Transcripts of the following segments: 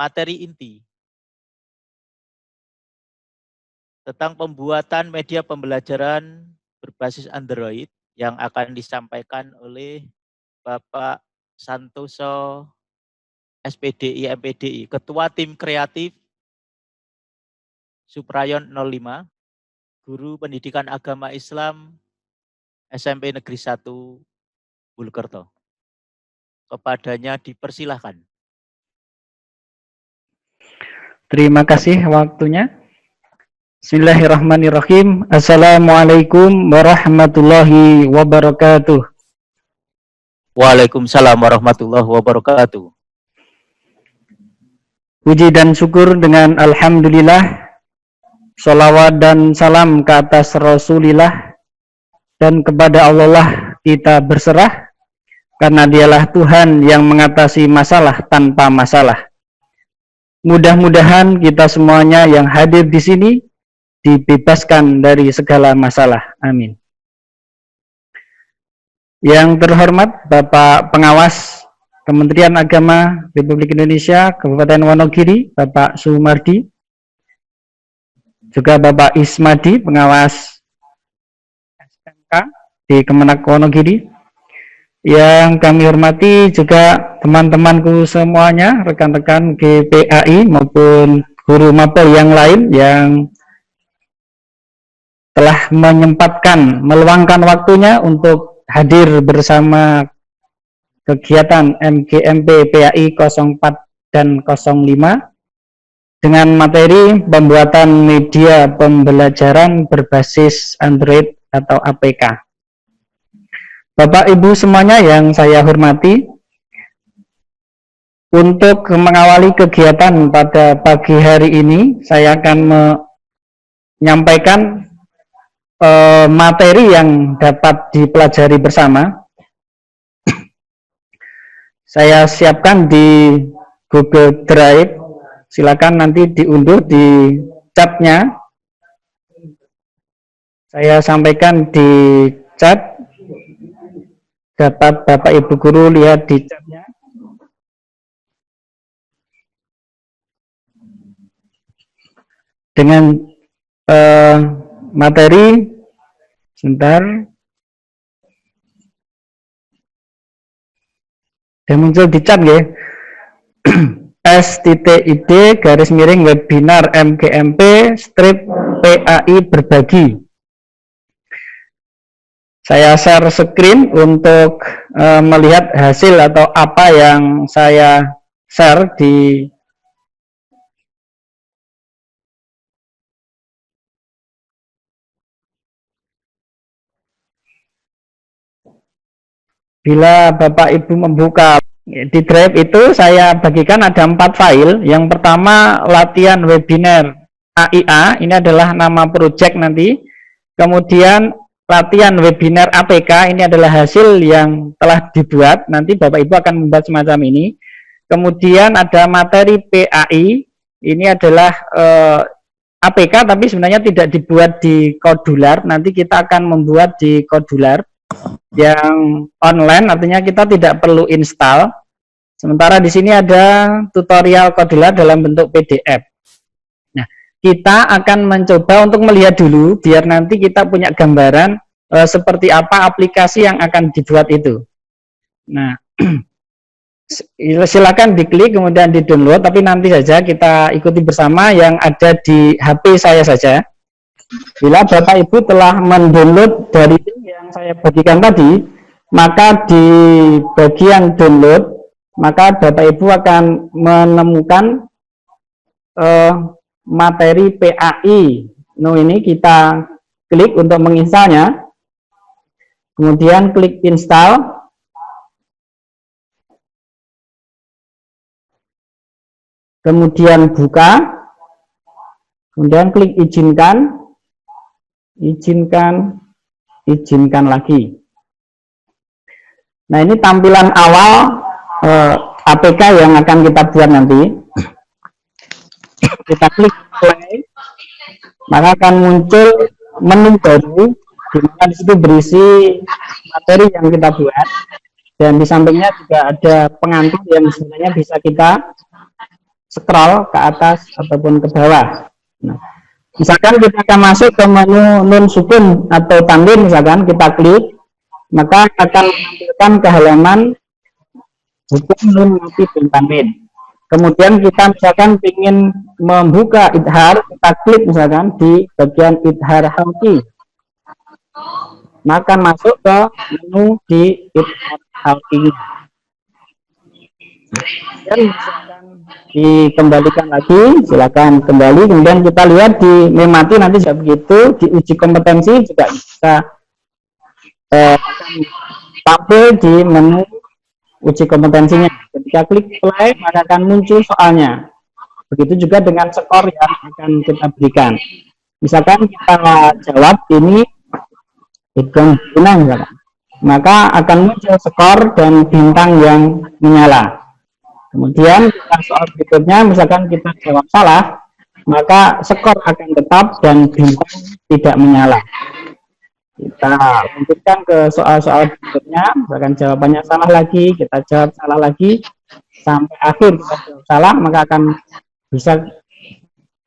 materi inti tentang pembuatan media pembelajaran berbasis Android yang akan disampaikan oleh Bapak Santoso SPDI MPDI, Ketua Tim Kreatif Suprayon 05, Guru Pendidikan Agama Islam SMP Negeri 1 Bulkerto. Kepadanya dipersilahkan. Terima kasih waktunya. Bismillahirrahmanirrahim. Assalamualaikum warahmatullahi wabarakatuh. Waalaikumsalam warahmatullahi wabarakatuh. Puji dan syukur dengan alhamdulillah, sholawat dan salam ke atas Rasulillah, dan kepada Allah kita berserah, karena dialah Tuhan yang mengatasi masalah tanpa masalah. Mudah-mudahan kita semuanya yang hadir di sini dibebaskan dari segala masalah. Amin. Yang terhormat Bapak Pengawas Kementerian Agama Republik Indonesia Kabupaten Wonogiri, Bapak Sumardi, juga Bapak Ismadi, Pengawas SMK di Kemenak Wonogiri. Yang kami hormati juga teman-temanku semuanya, rekan-rekan GPAI maupun guru mapel yang lain yang telah meluangkan waktunya untuk hadir bersama kegiatan MGMP PAI 04 dan 05 dengan materi pembuatan media pembelajaran berbasis Android atau APK. Bapak Ibu semuanya yang saya hormati, untuk mengawali kegiatan pada pagi hari ini, saya akan menyampaikan materi yang dapat dipelajari bersama. Saya siapkan di Google Drive, silakan nanti diunduh di chatnya. Saya sampaikan di chat, dapat Bapak Ibu Guru lihat di chatnya. Dengan materi, sebentar. Dan muncul di chat ya. s.id/webinar MGMP PAI berbagi. Saya share screen untuk melihat hasil atau apa yang saya share di bila Bapak Ibu membuka di drive itu, saya bagikan ada 4 file. Yang pertama latihan webinar AIA, ini adalah nama project nanti. Kemudian latihan webinar APK, ini adalah hasil yang telah dibuat, nanti Bapak Ibu akan membuat semacam ini. Kemudian ada materi PAI, ini adalah APK tapi sebenarnya tidak dibuat di Kodular, nanti kita akan membuat di Kodular yang online, artinya kita tidak perlu install. Sementara di sini ada tutorial Kodular dalam bentuk PDF. Nah, kita akan mencoba untuk melihat dulu biar nanti kita punya gambaran seperti apa aplikasi yang akan dibuat itu. Nah, silakan diklik kemudian di-download, tapi nanti saja kita ikuti bersama yang ada di HP saya saja. Bila Bapak Ibu telah mendownload dari yang saya bagikan tadi, maka di bagian download, maka Bapak Ibu akan menemukan materi PAI. Nah, ini kita klik untuk menginstalnya, kemudian klik install, kemudian buka, kemudian klik izinkan, izinkan lagi. Nah, ini tampilan awal APK yang akan kita buat nanti. Kita klik play, maka akan muncul menu baru di mana di situ berisi materi yang kita buat, dan di sampingnya juga ada pengantar yang sebenarnya bisa kita scroll ke atas ataupun ke bawah. Nah, misalkan kita akan masuk ke menu nun sukun atau tanwin, misalkan kita klik, maka akan menampilkan ke halaman hukum nun mati dan tanwin. Kemudian kita misalkan ingin membuka idhar, kita klik misalkan di bagian idhar halki, maka masuk ke menu di idhar halki. Dan misalkan dikembalikan lagi, silakan kembali. Kemudian kita lihat di memati nanti juga begitu, di uji kompetensi juga bisa tampil di menu uji kompetensinya. Ketika klik play maka akan muncul soalnya. Begitu juga dengan skor yang akan kita berikan. Misalkan kita jawab ini hitung bintang, maka akan muncul skor dan bintang yang menyala. Kemudian kita soal berikutnya, misalkan kita jawab salah, maka skor akan tetap dan bintang tidak menyala. Kita lanjutkan ke soal-soal berikutnya, misalkan jawabannya salah lagi, kita jawab salah lagi, sampai akhir kita jawab salah, maka akan bisa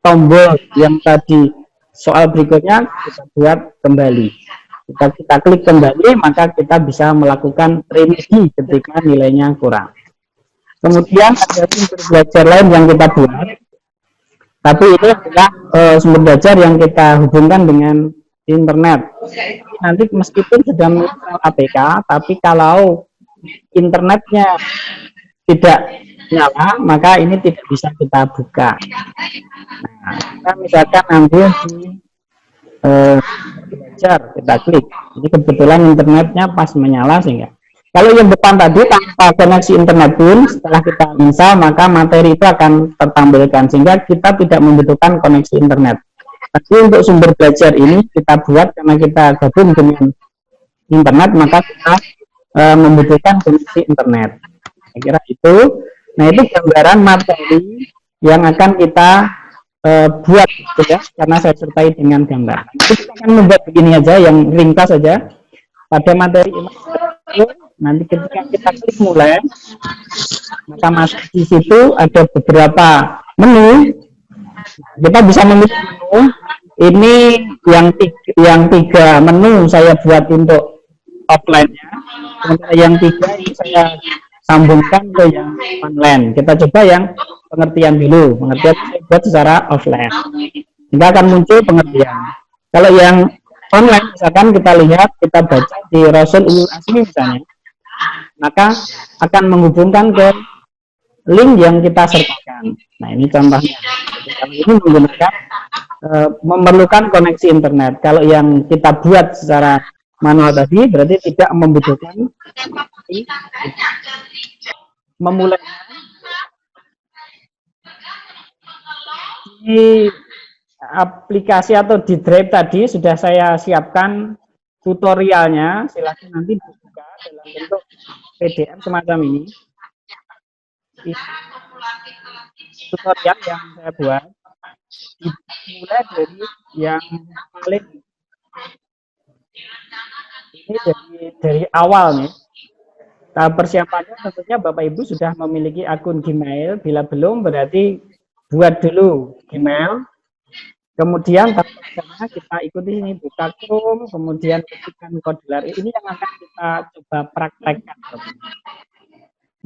tombol yang tadi soal berikutnya kita buat kembali. Kita klik kembali, maka kita bisa melakukan remedi ketika nilainya kurang. Kemudian ada sumber belajar lain yang kita buat, tapi ini adalah sumber belajar yang kita hubungkan dengan internet. Nanti meskipun sudah menginstal APK, tapi kalau internetnya tidak nyala, maka ini tidak bisa kita buka. Nah, kita misalkan ambil di belajar, kita klik. Ini kebetulan internetnya pas menyala sehingga. Kalau yang depan tadi tanpa koneksi internet pun setelah kita install maka materi itu akan tertampilkan sehingga kita tidak membutuhkan koneksi internet. Tapi untuk sumber belajar ini kita buat karena kita gabung dengan internet maka kita membutuhkan koneksi internet. Saya kira itu. Nah itu gambaran materi yang akan kita buat ya, karena saya sertai dengan gambar. Kita akan membuat begini aja yang ringkas saja pada materi ini. Nanti ketika kita klik mulai, maka masuk di situ ada beberapa menu. Kita bisa memilih menu. Ini yang tiga menu saya buat untuk offline-nya. Sementara yang tiga ini saya sambungkan ke yang online. Kita coba yang pengertian dulu. Pengertian saya buat secara offline. Sehingga akan muncul pengertian. Kalau yang online, misalkan kita lihat, kita baca di Rasul Ulul Azmi misalnya, maka akan menghubungkan ke link yang kita sertakan. Nah ini contohnya. Jadi, kalau ini menggunakan memerlukan koneksi internet. Kalau yang kita buat secara manual tadi berarti tidak membutuhkan memulai di aplikasi atau di drive tadi sudah saya siapkan tutorialnya. Silakan nanti dibuka dalam bentuk PDF semacam ini. Tutorial yang saya buat dimulai dari yang paling ini dari awal nih. Tahap persiapannya tentunya Bapak Ibu sudah memiliki akun Gmail. Bila belum berarti buat dulu Gmail. Kemudian kita ikuti ini, buka Chrome, kemudian ketikkan kode lari. Ini yang akan kita coba praktekkan.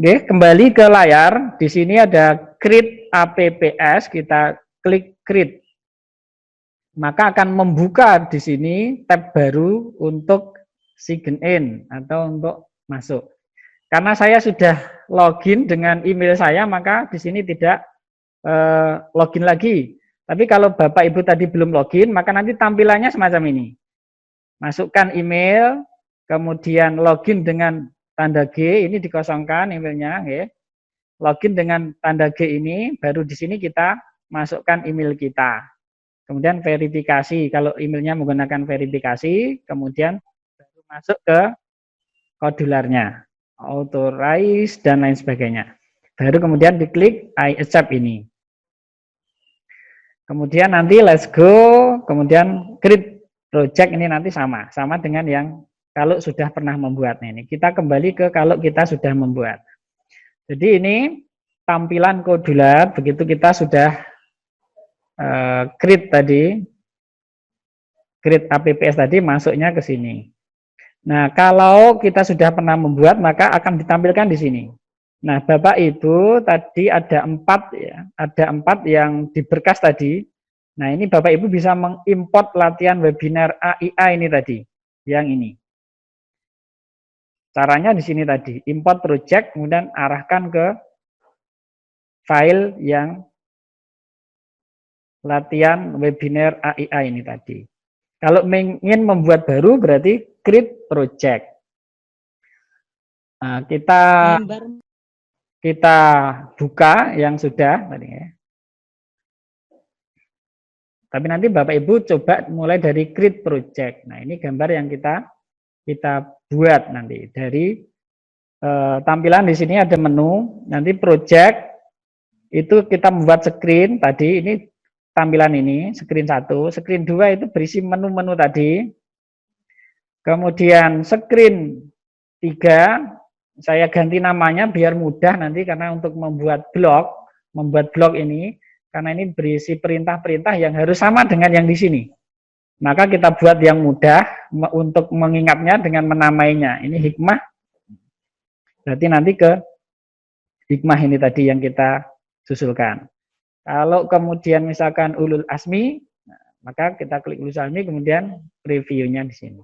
Oke, kembali ke layar. Di sini ada create apps, kita klik create. Maka akan membuka di sini tab baru untuk sign in atau untuk masuk. Karena saya sudah login dengan email saya, maka di sini tidak login lagi. Tapi kalau Bapak Ibu tadi belum login, maka nanti tampilannya semacam ini. Masukkan email, kemudian login dengan tanda G, ini dikosongkan emailnya. Ya. Login dengan tanda G ini, baru di sini kita masukkan email kita. Kemudian verifikasi, kalau emailnya menggunakan verifikasi, kemudian baru masuk ke kodularnya, authorize, dan lain sebagainya. Baru kemudian diklik I accept ini. Kemudian nanti let's go, kemudian create project ini nanti sama dengan yang kalau sudah pernah membuatnya ini. Kita kembali ke kalau kita sudah membuat. Jadi ini tampilan kodulat, begitu kita sudah create tadi, create apps tadi masuknya ke sini. Nah, kalau kita sudah pernah membuat, maka akan ditampilkan di sini. Nah, Bapak Ibu tadi ada 4 ya, ada 4 yang di berkas tadi. Nah, ini Bapak Ibu bisa mengimport latihan webinar AIA ini tadi, yang ini. Caranya di sini tadi, import project, kemudian arahkan ke file yang latihan webinar AIA ini tadi. Kalau ingin membuat baru berarti create project. Nah, kita buka yang sudah tadi ya. Tapi nanti Bapak Ibu coba mulai dari create project. Nah, ini gambar yang kita buat nanti dari tampilan di sini ada menu, nanti project itu kita membuat screen tadi, ini tampilan ini, screen 1, screen 2 itu berisi menu-menu tadi. Kemudian screen 3 saya ganti namanya biar mudah nanti karena untuk membuat blog ini karena ini berisi perintah-perintah yang harus sama dengan yang di sini. Maka kita buat yang mudah untuk mengingatnya dengan menamainya. Ini hikmah. Berarti nanti ke hikmah ini tadi yang kita susulkan. Kalau kemudian misalkan ulul asmi, maka kita klik ulul asmi, kemudian previewnya di sini.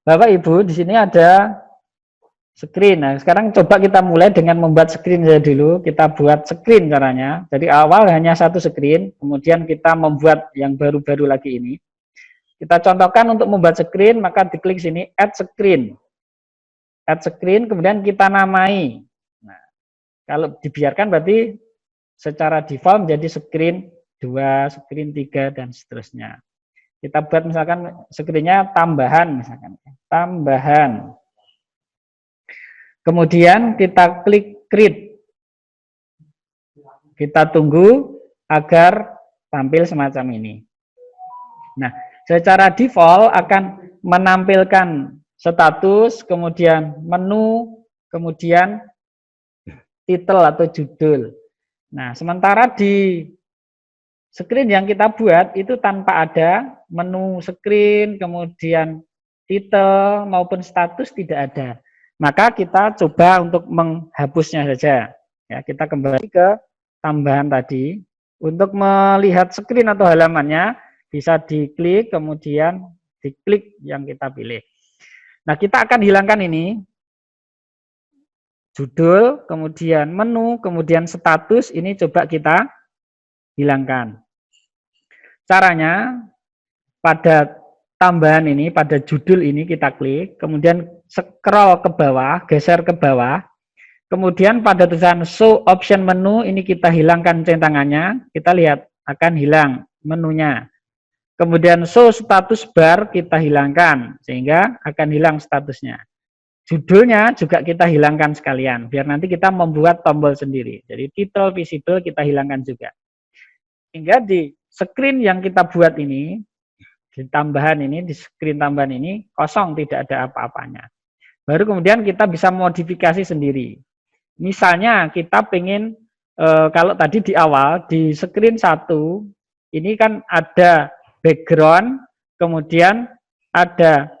Bapak Ibu, di sini ada screen. Nah, sekarang coba kita mulai dengan membuat screen saja dulu. Kita buat screen caranya. Jadi awal hanya satu screen, kemudian kita membuat yang baru-baru lagi ini. Kita contohkan untuk membuat screen, maka diklik sini add screen. Add screen, kemudian kita namai. Nah, kalau dibiarkan berarti secara default menjadi screen 2, screen 3, dan seterusnya. Kita buat misalkan screen-nya tambahan, misalkan. Tambahan. Kemudian kita klik create. Kita tunggu agar tampil semacam ini. Nah, secara default akan menampilkan status, kemudian menu, kemudian titel atau judul. Nah, sementara di screen yang kita buat itu tanpa ada menu screen, kemudian titel maupun status tidak ada. Maka kita coba untuk menghapusnya saja. Ya, kita kembali ke tambahan tadi. Untuk melihat screen atau halamannya bisa diklik, kemudian diklik yang kita pilih. Nah, kita akan hilangkan ini. Judul, kemudian menu, kemudian status, ini coba kita hilangkan. Caranya, pada tambahan ini, pada judul ini kita klik, kemudian scroll ke bawah, geser ke bawah, kemudian pada tulisan show option menu, ini kita hilangkan centangannya, kita lihat akan hilang menunya. Kemudian show status bar kita hilangkan, sehingga akan hilang statusnya. Judulnya juga kita hilangkan sekalian, biar nanti kita membuat tombol sendiri. Jadi title visible kita hilangkan juga. Sehingga di screen yang kita buat ini, di tambahan ini, di screen tambahan ini, kosong, tidak ada apa-apanya. Baru kemudian kita bisa modifikasi sendiri. Misalnya kita pengen, kalau tadi di awal, di screen 1, ini kan ada background, kemudian ada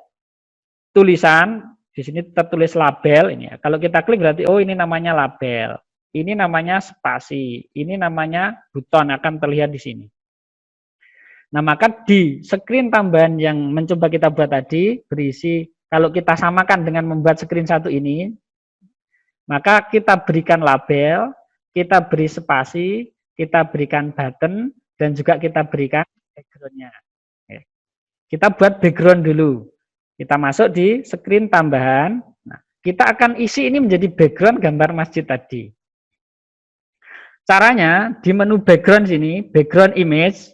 tulisan, di sini tertulis label ini ya. Kalau kita klik berarti oh ini namanya label. Ini namanya spasi. Ini namanya buton akan terlihat di sini. Nah, maka di screen tambahan yang mencoba kita buat tadi berisi kalau kita samakan dengan membuat screen 1 ini, maka kita berikan label, kita beri spasi, kita berikan button dan juga kita berikan background-nya. Kita buat background dulu. Kita masuk di screen tambahan. Nah, kita akan isi ini menjadi background gambar masjid tadi. Caranya di menu background sini, background image,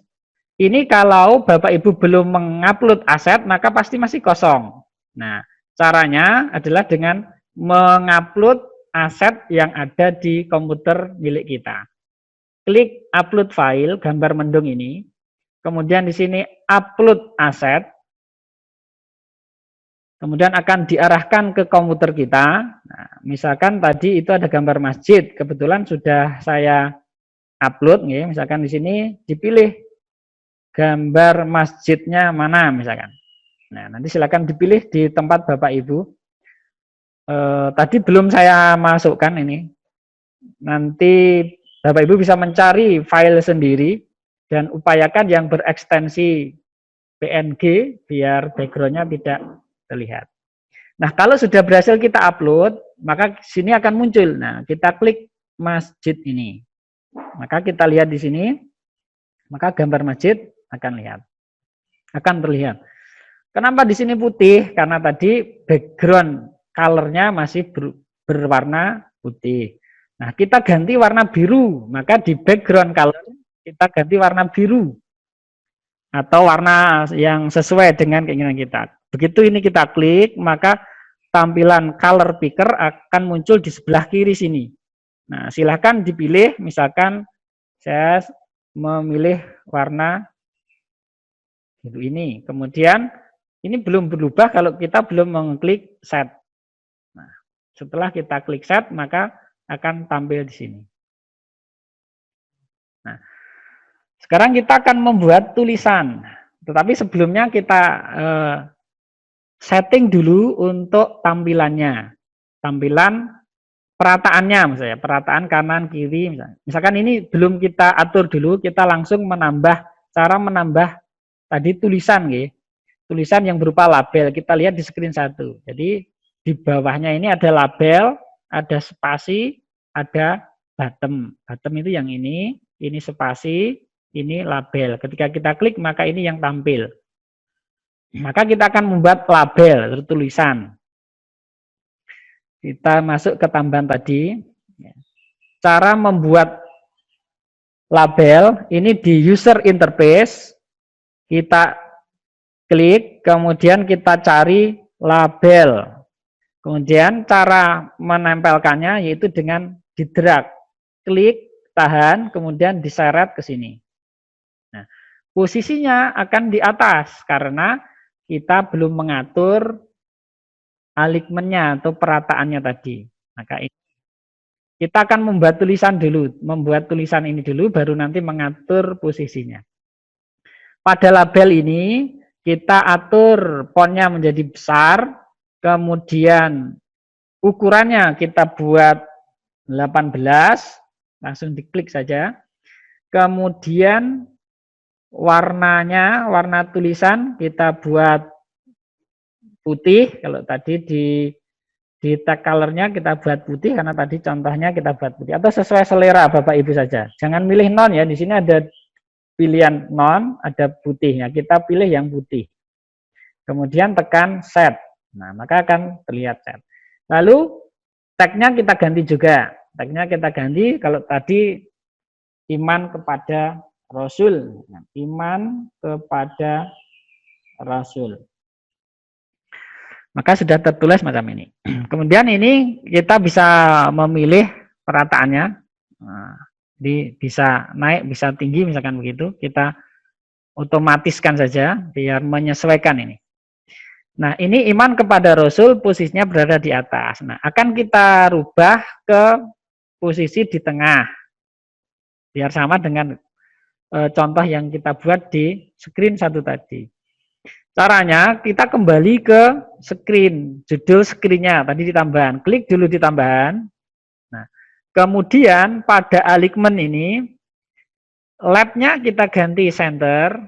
ini kalau Bapak Ibu belum mengupload aset, maka pasti masih kosong. Nah, caranya adalah dengan mengupload aset yang ada di komputer milik kita. Klik upload file, gambar mendung ini. Kemudian di sini upload aset. Kemudian akan diarahkan ke komputer kita. Nah, misalkan tadi itu ada gambar masjid, kebetulan sudah saya upload, ya. Misalkan di sini dipilih gambar masjidnya mana, misalkan. Nah, nanti silakan dipilih di tempat Bapak Ibu. Tadi belum saya masukkan ini. Nanti Bapak Ibu bisa mencari file sendiri dan upayakan yang berekstensi PNG biar backgroundnya tidak terlihat. Nah, kalau sudah berhasil kita upload, maka sini akan muncul. Nah, kita klik masjid ini. Maka kita lihat di sini, maka gambar masjid akan terlihat. Kenapa di sini putih? Karena tadi background color-nya masih berwarna putih. Nah, kita ganti warna biru, maka di background color kita ganti warna biru atau warna yang sesuai dengan keinginan kita. Begitu ini kita klik, maka tampilan color picker akan muncul di sebelah kiri sini. Nah, silahkan dipilih, misalkan saya memilih warna itu ini. Kemudian ini belum berubah kalau kita belum mengklik set. Nah, setelah kita klik set, maka akan tampil di sini. Nah, sekarang kita akan membuat tulisan. Tetapi sebelumnya kita setting dulu untuk tampilannya. Tampilan perataannya, misalnya perataan kanan kiri. Misalkan ini belum kita atur dulu, kita langsung cara menambah tadi tulisan, ya. Tulisan yang berupa label. Kita lihat di screen 1. Jadi di bawahnya ini ada label, ada spasi, ada bottom. Bottom itu yang ini spasi, ini label. Ketika kita klik, maka ini yang tampil. Maka kita akan membuat label, tulisan. Kita masuk ke tambahan tadi. Cara membuat label, ini di user interface, kita klik, kemudian kita cari label. Kemudian cara menempelkannya yaitu dengan di-drag. Klik, tahan, kemudian diseret ke sini. Nah, posisinya akan di atas karena kita belum mengatur alignment-nya atau perataannya tadi. Maka kita akan membuat tulisan dulu. Membuat tulisan ini dulu, baru nanti mengatur posisinya. Pada label ini, kita atur fontnya menjadi besar, kemudian ukurannya kita buat 18, langsung diklik saja. Kemudian warnanya, warna tulisan kita buat putih. Kalau tadi di tag color-nya kita buat putih karena tadi contohnya kita buat putih atau sesuai selera Bapak Ibu saja. Jangan milih non, ya. Di sini ada pilihan non, ada putihnya. Kita pilih yang putih. Kemudian tekan set. Nah, maka akan terlihat set. Lalu tag-nya kita ganti juga. Tag-nya kita ganti, kalau tadi iman kepada Rasul. Iman kepada Rasul. Maka sudah tertulis macam ini. Kemudian ini kita bisa memilih perataannya. Nah, bisa naik, bisa tinggi, misalkan begitu. Kita otomatiskan saja biar menyesuaikan ini. Nah, ini iman kepada Rasul, posisinya berada di atas. Nah, akan kita rubah ke posisi di tengah. Biar sama dengan contoh yang kita buat di screen 1 tadi. Caranya, kita kembali ke screen, judul screen-nya, tadi di tambahan. Klik dulu di tambahan. Nah, kemudian pada alignment ini, lab-nya kita ganti center.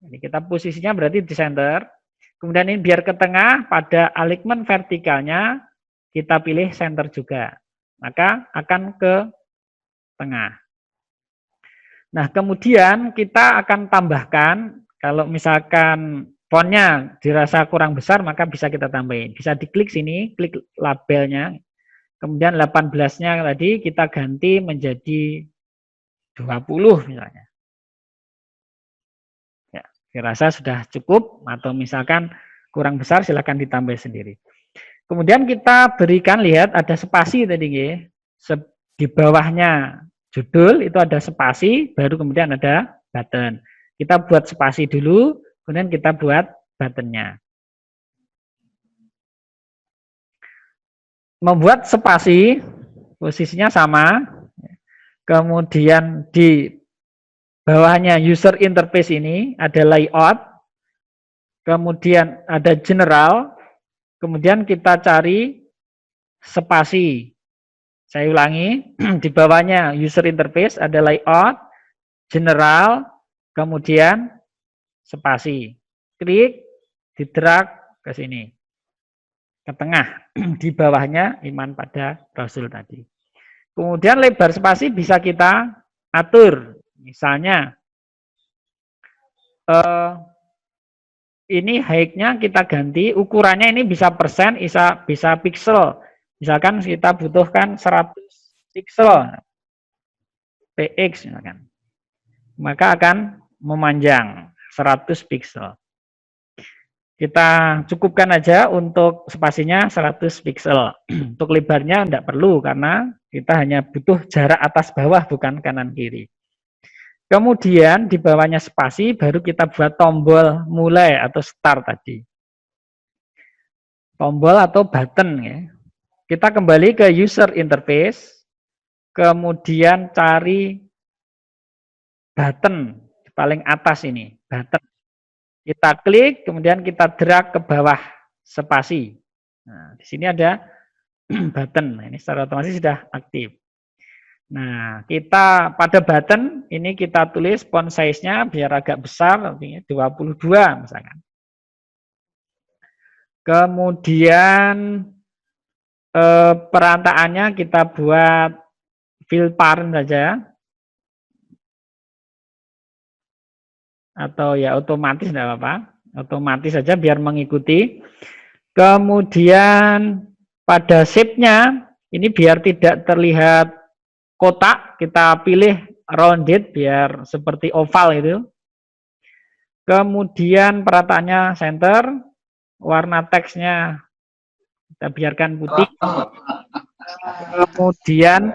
Jadi kita posisinya berarti di center. Kemudian ini biar ke tengah, pada alignment vertikalnya kita pilih center juga. Maka akan ke tengah. Nah, kemudian kita akan tambahkan, kalau misalkan fontnya dirasa kurang besar, maka bisa kita tambahin. Bisa diklik sini, klik labelnya. Kemudian 18-nya tadi kita ganti menjadi 20 misalnya. Saya rasa sudah cukup, atau misalkan kurang besar silakan ditambah sendiri. Kemudian kita berikan, lihat ada spasi tadi, di bawahnya judul itu ada spasi, baru kemudian ada button. Kita buat spasi dulu, kemudian kita buat buttonnya. membuat spasi, posisinya sama. Kemudian di bawahnya user interface ini ada layout, kemudian ada general, kemudian kita cari spasi. Saya ulangi, di bawahnya user interface ada layout, general, kemudian spasi. Klik, di-drag ke sini. Ke tengah, di bawahnya iman pada Rasul tadi. Kemudian lebar spasi bisa kita atur. Misalnya, ini height-nya kita ganti, ukurannya ini bisa persen, bisa pixel. Misalkan kita butuhkan 100 pixel, px misalkan. Maka akan memanjang 100 pixel. Kita cukupkan aja untuk spasinya 100 pixel. Untuk lebarnya tidak perlu karena kita hanya butuh jarak atas bawah bukan kanan kiri. Kemudian di bawahnya spasi baru kita buat tombol mulai atau start tadi. Tombol atau button ya. Kita kembali ke user interface, kemudian cari button paling atas ini, button. Kita klik, kemudian kita drag ke bawah spasi. Nah, di sini ada button. Nah, ini secara otomatis sudah aktif. Nah, kita pada button ini kita tulis font size-nya biar agak besar, artinya 22 misalkan. Kemudian perantaannya kita buat fill parent saja. Atau ya otomatis tidak apa-apa. Otomatis saja biar mengikuti. Kemudian pada shape-nya ini biar tidak terlihat kotak, kita pilih rounded biar seperti oval itu. Kemudian perataannya center, warna teksnya kita biarkan putih. Kemudian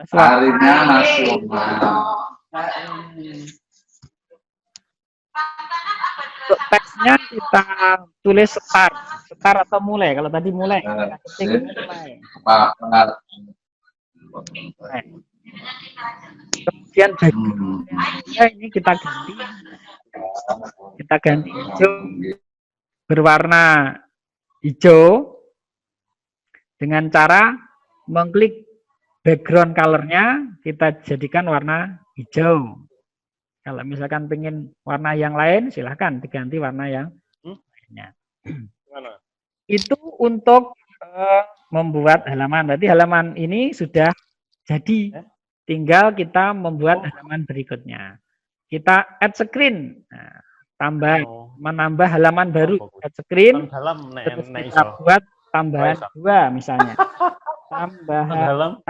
harinya nasional. Untuk teksnya kita tulis start atau mulai. Kalau tadi mulai, kita ketik mulai. Kemudian background-nya ini kita ganti hijau berwarna hijau dengan cara mengklik background color-nya kita jadikan warna hijau. Kalau misalkan pengen warna yang lain, silahkan diganti warna yang lainnya. Itu untuk membuat halaman. Berarti halaman ini sudah jadi. Tinggal kita membuat halaman berikutnya. Kita add screen. Nah, menambah halaman baru. Add screen. Terus kita buat tambahan 2 misalnya. Tambahan.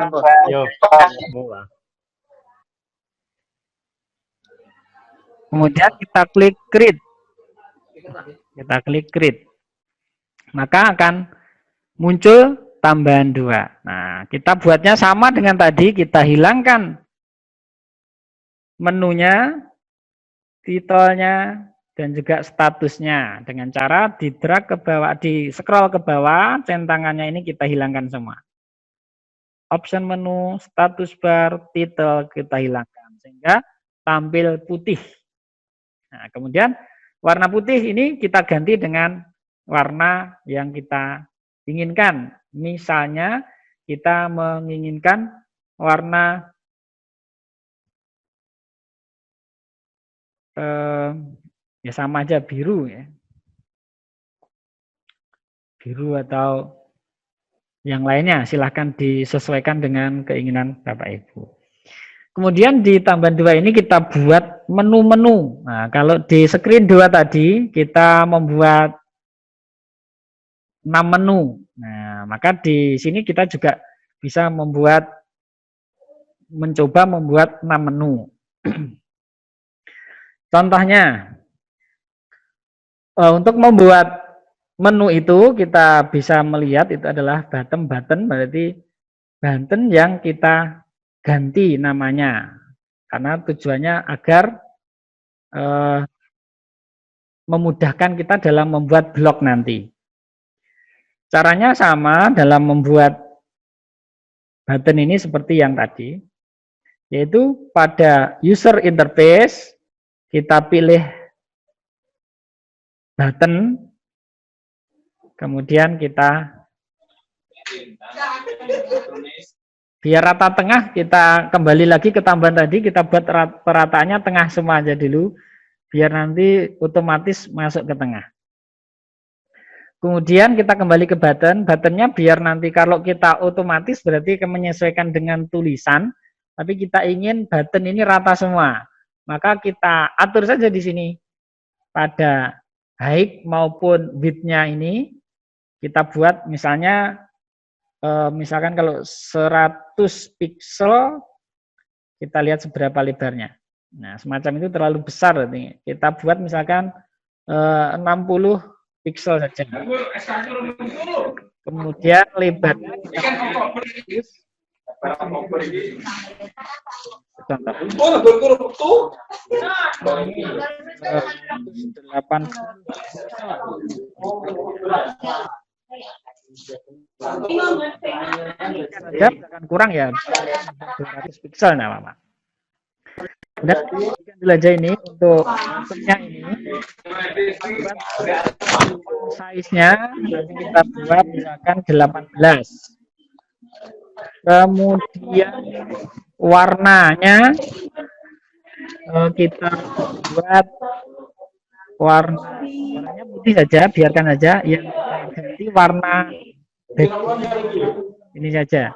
Kemudian kita klik create. Kita klik create. Maka akan muncul tambahan 2. Nah, kita buatnya sama dengan tadi. Kita hilangkan menunya, titelnya, dan juga statusnya. Dengan cara di drag ke bawah, di scroll ke bawah, centangannya ini kita hilangkan semua. Option menu, status bar, titel kita hilangkan. Sehingga tampil putih. Nah, kemudian warna putih ini kita ganti dengan warna yang kita inginkan. Misalnya kita menginginkan warna ya sama aja biru ya. Biru atau yang lainnya silahkan disesuaikan dengan keinginan Bapak Ibu. Kemudian di tambahan 2 ini kita buat menu-menu. Nah, kalau di screen 2 tadi kita membuat 6 menu. Nah, maka di sini kita juga bisa mencoba membuat 6 menu. Contohnya, untuk membuat menu itu kita bisa melihat itu adalah button, berarti button yang kita ganti namanya. Karena tujuannya agar memudahkan kita dalam membuat blog nanti. Caranya sama dalam membuat button ini seperti yang tadi, yaitu pada user interface kita pilih button, kemudian kita biar rata tengah, kita kembali lagi ke tambahan tadi, kita buat perataannya tengah semua aja dulu, biar nanti otomatis masuk ke tengah. Kemudian kita kembali ke button, buttonnya biar nanti kalau kita otomatis berarti menyesuaikan dengan tulisan, tapi kita ingin button ini rata semua, maka kita atur saja di sini pada height maupun width-nya ini kita buat misalnya misalkan kalau 100 pixel kita lihat seberapa lebarnya. Nah, semacam itu terlalu besar berarti. Kita buat misalkan 60 pixel saja. Kemudian lebarnya contoh 8 akan kurang ya 200 pixel nah Mama. Dan jelajah ini untuk bentuknya ini size-nya nanti kita buat misalkan 18. Kemudian warnanya kita buat warnanya putih saja, biarkan saja, yang ganti warna ini saja.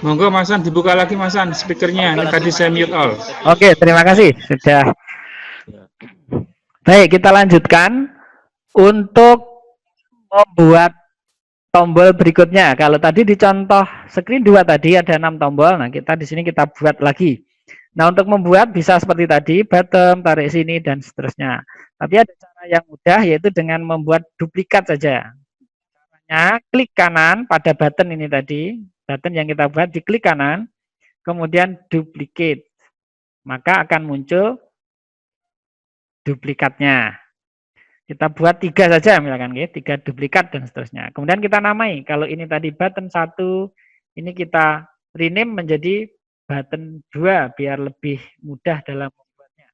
Monggo Mas An dibuka lagi Mas An speakernya, ini tadi saya mute all. Oke, terima kasih sudah. Baik, kita lanjutkan untuk membuat tombol berikutnya. Kalau tadi di contoh screen 2 tadi ada 6 tombol, nah kita di sini kita buat lagi. Nah, untuk membuat bisa seperti tadi, bottom, tarik sini, dan seterusnya. Tapi ada cara yang mudah, yaitu dengan membuat duplikat saja. Caranya, klik kanan pada button ini tadi, button yang kita buat, diklik kanan, kemudian duplicate. Maka akan muncul duplikatnya. Kita buat 3 saja, misalkan, 3 duplikat, dan seterusnya. Kemudian kita namai, kalau ini tadi button 1, ini kita rename menjadi button 2 biar lebih mudah dalam membuatnya.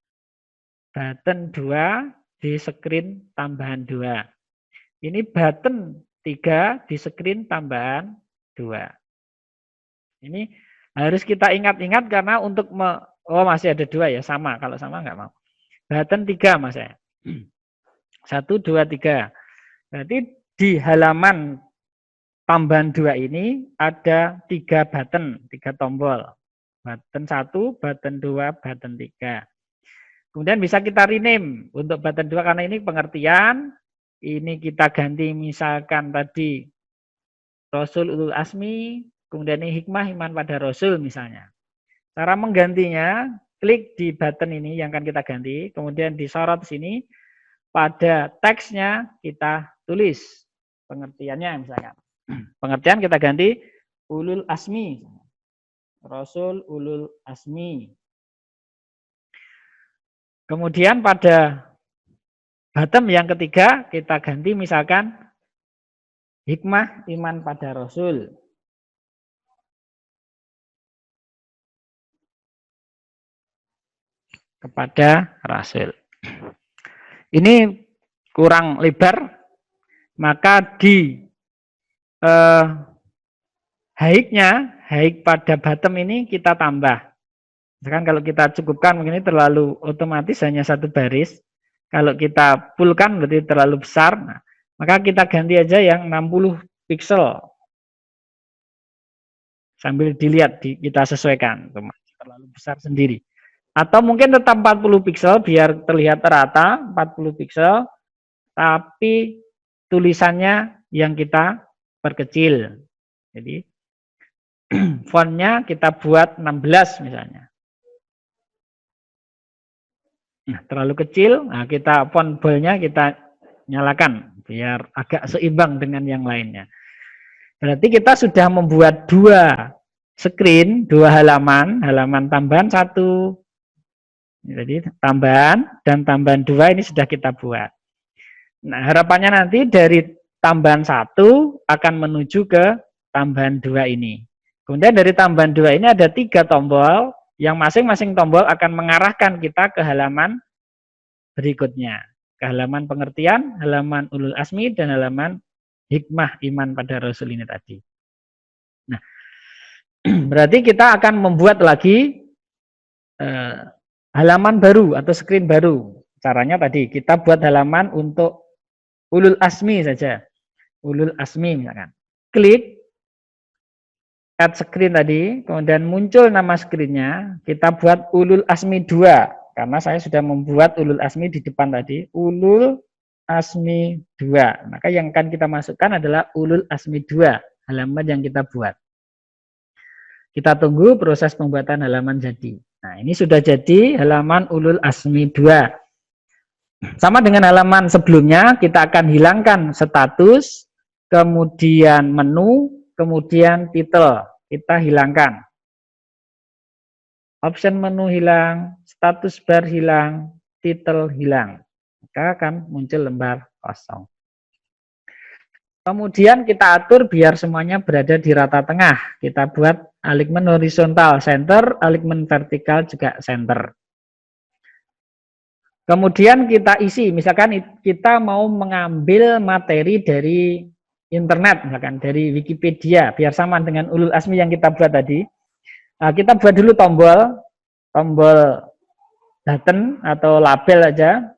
Button 2 di screen tambahan 2. Ini button 3 di screen tambahan 2. Ini harus kita ingat-ingat karena untuk oh masih ada 2 ya, sama. Kalau sama nggak mau. Button 3 Mas ya. 1, 2, 3. Berarti di halaman tambahan 2 ini ada 3 button, 3 tombol. Button 1, button 2, button 3. Kemudian bisa kita rename untuk button 2 karena ini pengertian. Ini kita ganti misalkan tadi Rasul Ulul Asmi, kemudian ini hikmah iman pada Rasul misalnya. Cara menggantinya, klik di button ini yang akan kita ganti, kemudian disorot sini, pada teksnya kita tulis pengertiannya misalkan. Pengertian kita ganti Ulul Asmi. Rasul Ulul Asmi. Kemudian pada bottom yang ketiga kita ganti misalkan hikmah iman pada Rasul. Kepada Rasul. Ini kurang lebar, maka di height pada bottom ini kita tambah. Misalkan kalau kita cukupkan mungkin ini terlalu otomatis hanya 1 baris. Kalau kita fullkan berarti terlalu besar. Nah, maka kita ganti aja yang 60 pixel. Sambil dilihat, kita sesuaikan. Terlalu besar sendiri. Atau mungkin tetap 40 pixel biar terlihat rata, 40 pixel. Tapi tulisannya yang kita perkecil. Jadi fontnya kita buat 16 misalnya. Nah, terlalu kecil, nah kita font boldnya kita nyalakan biar agak seimbang dengan yang lainnya. Berarti kita sudah membuat 2 screen, 2 halaman tambahan 1, Jadi tambahan dan tambahan 2 ini sudah kita buat. Nah, harapannya nanti dari tambahan 1 akan menuju ke tambahan 2 ini. Kemudian dari tambahan 2 ini ada 3 tombol, yang masing-masing tombol akan mengarahkan kita ke halaman berikutnya. Ke halaman pengertian, halaman ulul asmi, dan halaman hikmah iman pada Rasul ini tadi. Nah, berarti kita akan membuat lagi halaman baru atau screen baru. Caranya tadi kita buat halaman untuk ulul asmi saja. Ulul asmi misalkan. Klik add screen tadi, kemudian muncul nama screennya. Kita buat ulul asmi 2. Karena saya sudah membuat ulul asmi di depan tadi. Ulul asmi 2. Maka yang akan kita masukkan adalah ulul asmi 2. Halaman yang kita buat. Kita tunggu proses pembuatan halaman jadi. Nah, ini sudah jadi halaman ulul asmi 2. Sama dengan halaman sebelumnya, kita akan hilangkan status, kemudian menu, kemudian titel. Kita hilangkan. Option menu hilang, status bar hilang, titel hilang. Maka akan muncul lembar kosong. Kemudian kita atur biar semuanya berada di rata tengah. Kita buat alignment horizontal center, alignment vertikal juga center. Kemudian kita isi, misalkan kita mau mengambil materi dari internet, misalkan dari Wikipedia, biar sama dengan ulul asmi yang kita buat tadi. Nah, kita buat dulu tombol button atau label aja.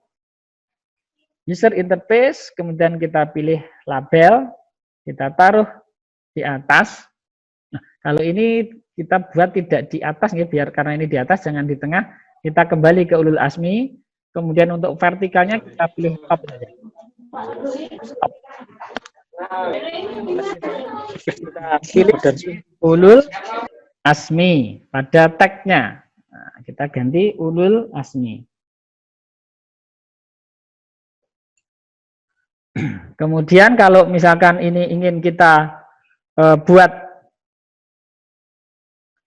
User interface, kemudian kita pilih label, kita taruh di atas. Nah, kalau ini kita buat tidak di atas, ya, biar karena ini di atas, jangan di tengah. Kita kembali ke ulul asmi, kemudian untuk vertikalnya kita pilih top saja. Stop. Kita pilih ulul asmi pada tagnya. Nah, kita ganti ulul asmi. Kemudian kalau misalkan ini ingin kita buat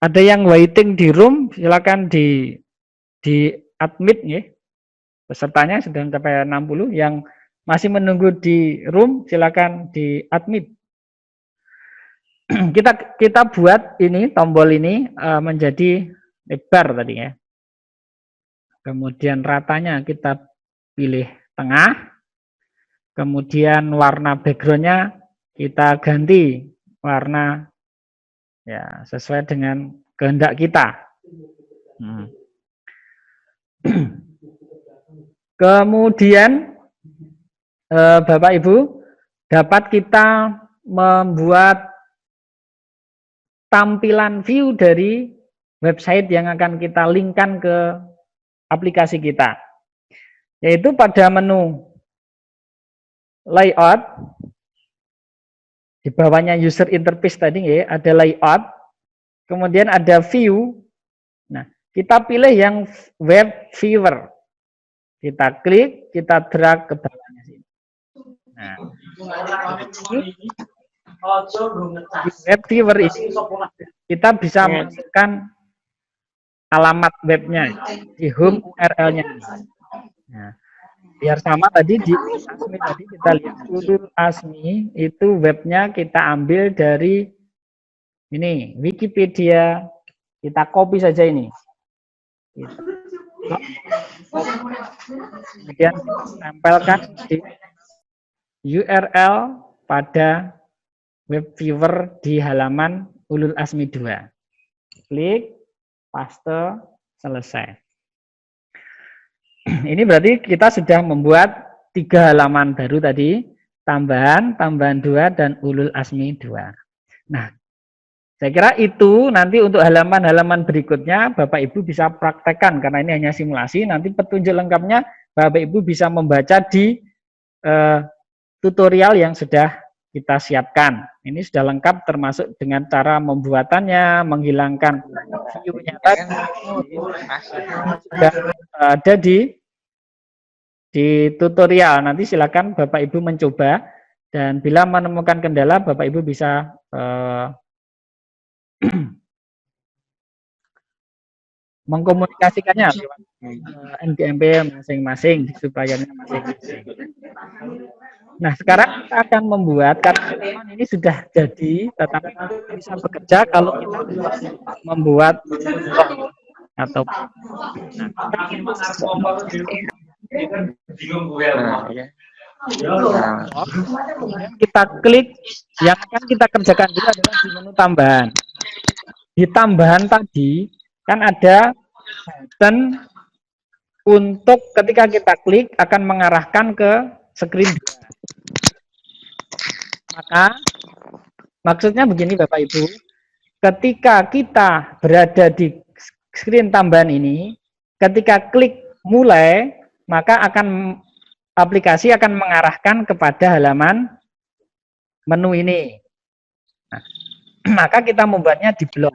ada yang waiting di room, silakan di admit ya. Pesertanya sudah mencapai 60, yang masih menunggu di room silakan di admit. Kita buat ini tombol ini menjadi lebar tadi ya. Kemudian ratanya kita pilih tengah. Kemudian warna backgroundnya kita ganti warna ya sesuai dengan kehendak kita. Kemudian Bapak Ibu dapat kita membuat tampilan view dari website yang akan kita linkkan ke aplikasi kita, yaitu pada menu layout, di bawahnya user interface tadi ya, ada layout, kemudian ada view. Nah, kita pilih yang web viewer. Kita klik, kita drag ke bawahnya sini. Nah, di web viewer ini kita bisa masukkan alamat webnya di home URL-nya. Nah, biar sama tadi di Asmi tadi kita lihat ulul asmi itu webnya kita ambil dari ini Wikipedia, kita copy saja ini. Kemudian tempelkan di URL pada web viewer di halaman ulul asmi 2. Klik, paste, selesai. Ini berarti kita sudah membuat 3 halaman baru tadi, tambahan 2, dan ulul asmi 2. Nah, saya kira itu nanti untuk halaman-halaman berikutnya Bapak Ibu bisa praktekkan, karena ini hanya simulasi, nanti petunjuk lengkapnya Bapak Ibu bisa membaca di tutorial yang sudah kita siapkan. Ini sudah lengkap termasuk dengan cara membuatannya, menghilangkan view-nya tadi. Sudah ada di tutorial. Nanti silakan Bapak Ibu mencoba, dan bila menemukan kendala Bapak Ibu bisa mengkomunikasikannya lewat NGMP masing-masing, supaya masing-masing. Nah, sekarang kita akan membuat, karena ini sudah jadi, tetapi bisa bekerja kalau kita membuat atau kita klik, yang akan kita kerjakan dulu adalah di menu tambahan. Di tambahan tadi kan ada button untuk ketika kita klik akan mengarahkan ke screen 2. Maka maksudnya begini Bapak Ibu, ketika kita berada di screen tambahan ini, ketika klik mulai, maka aplikasi akan mengarahkan kepada halaman menu ini. Nah, maka kita membuatnya di blok.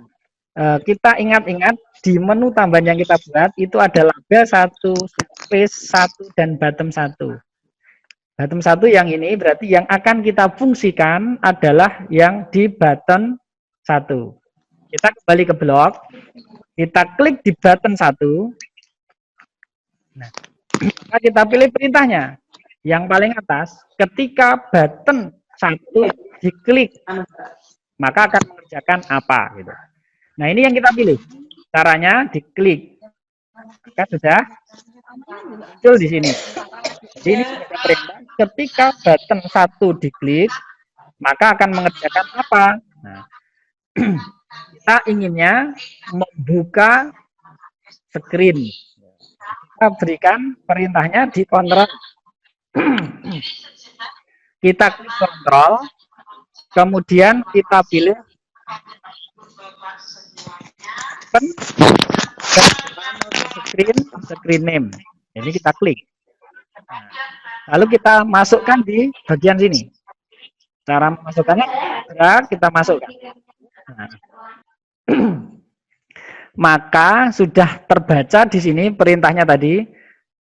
Kita ingat-ingat di menu tambahan yang kita buat itu ada label 1, space 1, dan bottom 1. Bottom 1 yang ini berarti yang akan kita fungsikan adalah yang di button 1. Kita kembali ke blok, kita klik di button 1. Nah, kita pilih perintahnya. Yang paling atas, ketika button 1 diklik, maka akan mengerjakan apa gitu. Nah, ini yang kita pilih. Caranya diklik. Maka sudah muncul di sini. Jadi ini sudah perintah. Ketika button 1 diklik, maka akan mengerjakan apa? Nah, kita inginnya membuka screen. Kita berikan perintahnya di kontrol. Kita klik kontrol, kemudian kita pilih screen name. Ini kita klik. Lalu kita masukkan di bagian sini. Cara memasukkannya kita masukkan. Nah. Maka sudah terbaca di sini perintahnya tadi.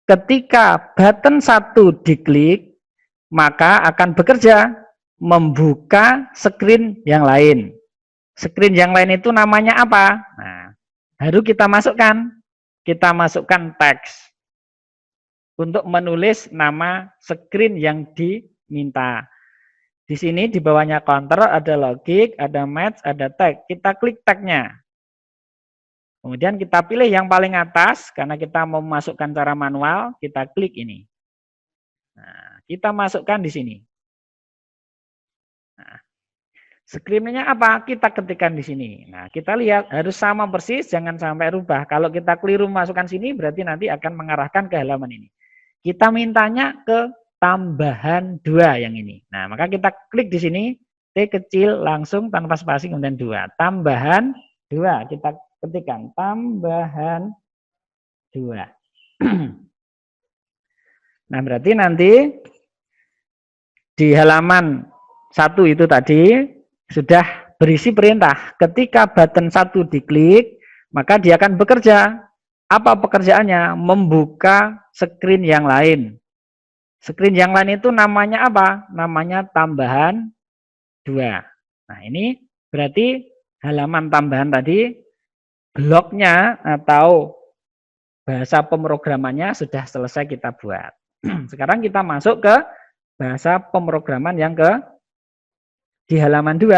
Ketika button 1 diklik, maka akan bekerja membuka screen yang lain. Screen yang lain itu namanya apa? Nah, baru kita masukkan. Kita masukkan teks untuk menulis nama screen yang diminta. Di sini di bawahnya counter ada logic, ada match, ada tag. Kita klik tagnya. Kemudian kita pilih yang paling atas, karena kita mau memasukkan cara manual, kita klik ini. Nah, kita masukkan di sini. Nah, screen-nya apa? Kita ketikkan di sini. Nah, kita lihat harus sama persis, jangan sampai rubah. Kalau kita keliru masukkan sini, berarti nanti akan mengarahkan ke halaman ini. Kita mintanya ke tambahan 2 yang ini. Nah, maka kita klik di sini, T kecil langsung tanpa spasi kemudian 2. Tambahan 2. Kita ketikkan tambahan 2. Nah, berarti nanti di halaman 1 itu tadi sudah berisi perintah. Ketika button 1 diklik, maka dia akan bekerja. Apa pekerjaannya? Membuka screen yang lain. Screen yang lain itu namanya apa? Namanya tambahan 2. Nah, ini berarti halaman tambahan tadi, bloknya atau bahasa pemrogramannya sudah selesai kita buat. Sekarang kita masuk ke bahasa pemrograman yang di halaman 2.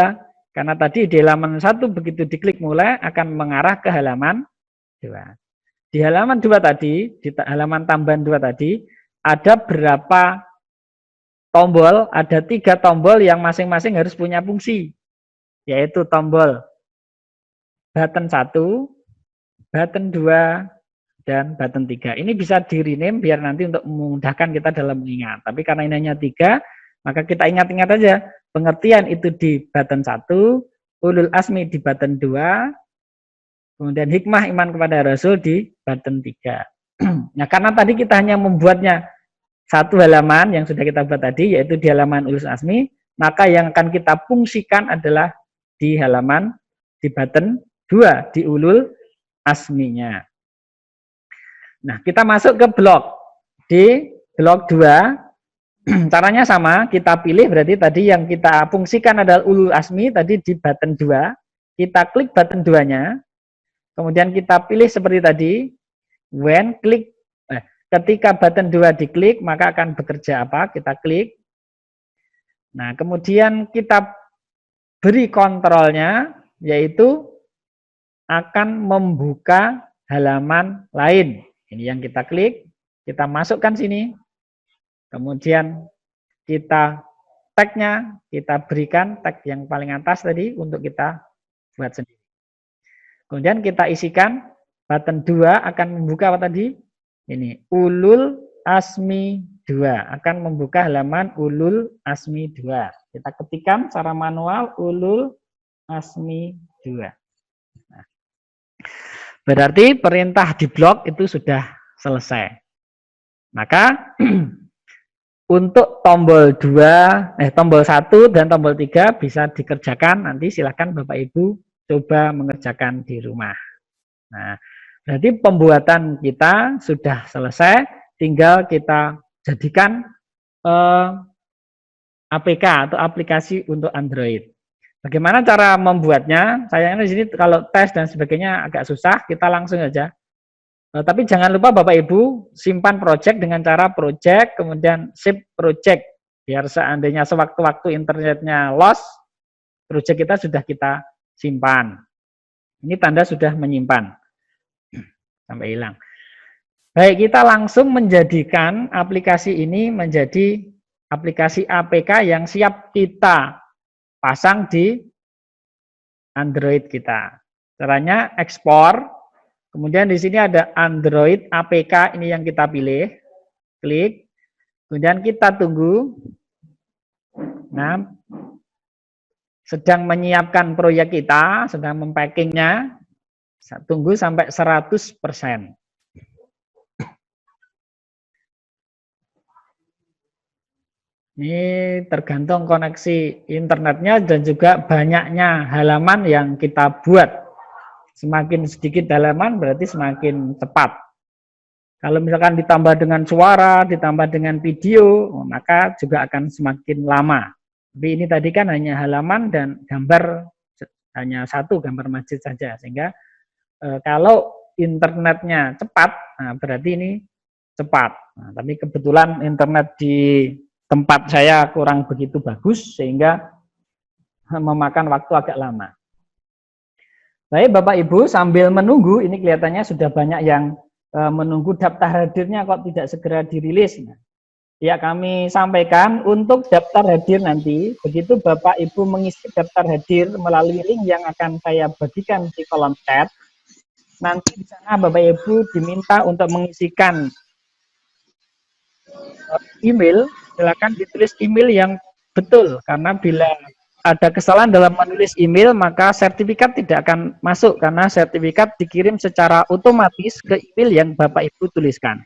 Karena tadi di halaman 1 begitu diklik mulai akan mengarah ke halaman 2. Di halaman 2 tadi, di halaman tambahan 2 tadi, ada berapa tombol? Ada 3 tombol yang masing-masing harus punya fungsi. Yaitu tombol button 1, button 2, dan button 3. Ini bisa di-rename biar nanti untuk memudahkan kita dalam mengingat. Tapi karena ini hanya 3, maka kita ingat-ingat aja. Pengertian itu di button 1, ulul asmi di button 2, kemudian hikmah iman kepada Rasul di button 3. Nah, karena tadi kita hanya membuatnya satu halaman yang sudah kita buat tadi, yaitu di halaman ulul asmi, maka yang akan kita fungsikan adalah di halaman, di button 2, di ulul asminya. Nah, kita masuk ke blok. Di blok 2, caranya sama, kita pilih berarti tadi yang kita fungsikan adalah ulul asmi, tadi di button 2, kita klik button 2-nya, Kemudian kita pilih seperti tadi, ketika button 2 diklik, maka akan bekerja apa? Kita klik. Nah, kemudian kita beri kontrolnya, yaitu akan membuka halaman lain. Ini yang kita klik, kita masukkan sini. Kemudian kita tagnya, kita berikan tag yang paling atas tadi untuk kita buat sendiri. Kemudian kita isikan, button 2 akan membuka apa tadi? Ini, Ulul Azmi 2. Akan membuka halaman Ulul Azmi 2. Kita ketikkan secara manual, Ulul Azmi 2. Nah, berarti perintah di blok itu sudah selesai. Maka untuk tombol 1 dan tombol 3 bisa dikerjakan, nanti silakan Bapak Ibu coba mengerjakan di rumah. Nah, berarti pembuatan kita sudah selesai, tinggal kita jadikan APK atau aplikasi untuk Android. Bagaimana cara membuatnya? Sayangnya di sini kalau tes dan sebagainya agak susah, kita langsung aja. Tapi jangan lupa Bapak Ibu simpan project dengan cara project, kemudian save project. Biar seandainya sewaktu-waktu internetnya lost, project kita sudah kita simpan. Ini tanda sudah menyimpan. Sampai hilang. Baik, kita langsung menjadikan aplikasi ini menjadi aplikasi APK yang siap kita pasang di Android kita. Caranya ekspor. Kemudian di sini ada Android APK, ini yang kita pilih. Klik. Kemudian kita tunggu. Nah, sedang menyiapkan proyek kita, sedang mempackingnya. Tunggu sampai 100%. Ini tergantung koneksi internetnya dan juga banyaknya halaman yang kita buat. Semakin sedikit halaman berarti semakin cepat. Kalau misalkan ditambah dengan suara, ditambah dengan video, maka juga akan semakin lama. Tapi ini tadi kan hanya halaman dan gambar, hanya satu gambar masjid saja. Sehingga kalau internetnya cepat, nah berarti ini cepat. Nah, tapi kebetulan internet di tempat saya kurang begitu bagus sehingga memakan waktu agak lama. Baik Bapak Ibu, sambil menunggu, ini kelihatannya sudah banyak yang menunggu daftar hadirnya kok tidak segera dirilis. Ya, kami sampaikan untuk daftar hadir nanti, begitu Bapak Ibu mengisi daftar hadir melalui link yang akan saya bagikan di kolom chat, nanti di sana Bapak Ibu diminta untuk mengisikan email. Silakan ditulis email yang betul, karena bila ada kesalahan dalam menulis email, maka sertifikat tidak akan masuk, karena sertifikat dikirim secara otomatis ke email yang Bapak Ibu tuliskan.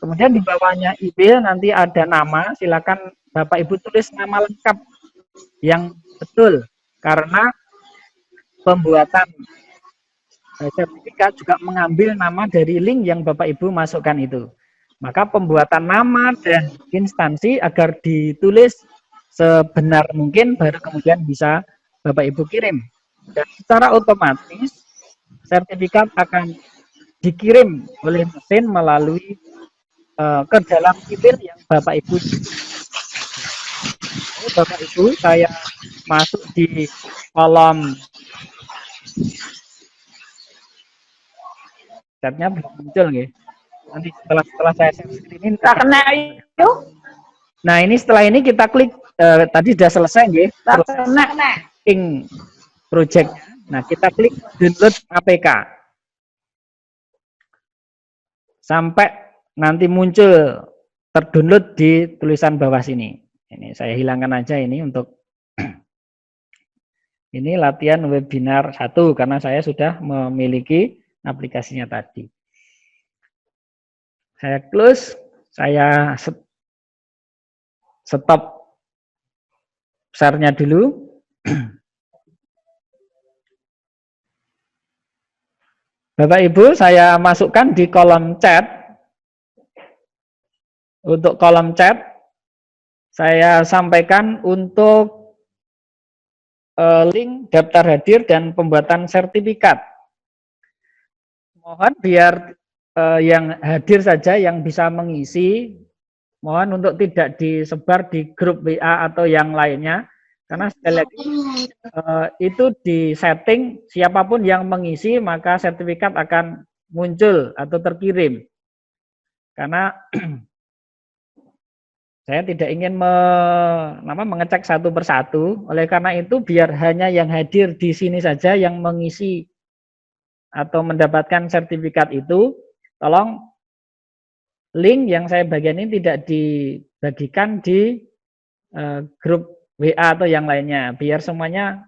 Kemudian di bawahnya email nanti ada nama, silakan Bapak Ibu tulis nama lengkap yang betul, karena pembuatan sertifikat juga mengambil nama dari link yang Bapak Ibu masukkan itu. Maka pembuatan nama dan instansi agar ditulis sebenar mungkin baru kemudian bisa Bapak Ibu kirim. Dan secara otomatis sertifikat akan dikirim oleh mesin melalui ke dalam email yang Bapak Ibu. Ini Bapak Ibu, saya masuk di kolom chatnya belum muncul nggih. Nanti setelah saya share screen ini kena yuk. Nah, ini setelah ini kita klik tadi sudah selesai nggih. Terus ping project. Nah, kita klik download APK. Sampai nanti muncul terdownload di tulisan bawah sini. Ini saya hilangkan aja ini untuk ini latihan webinar 1 karena saya sudah memiliki aplikasinya tadi. Saya close, saya stop share-nya dulu. Bapak Ibu, saya masukkan di kolom chat. Untuk kolom chat, saya sampaikan untuk link daftar hadir dan pembuatan sertifikat. mohon biar yang hadir saja yang bisa mengisi, mohon untuk tidak disebar di grup WA atau yang lainnya, karena sekali lagi itu di setting siapapun yang mengisi maka sertifikat akan muncul atau terkirim. Karena saya tidak ingin mengecek satu persatu, oleh karena itu biar hanya yang hadir di sini saja yang mengisi atau mendapatkan sertifikat itu, tolong link yang saya bagian ini tidak dibagikan di grup WA atau yang lainnya, biar semuanya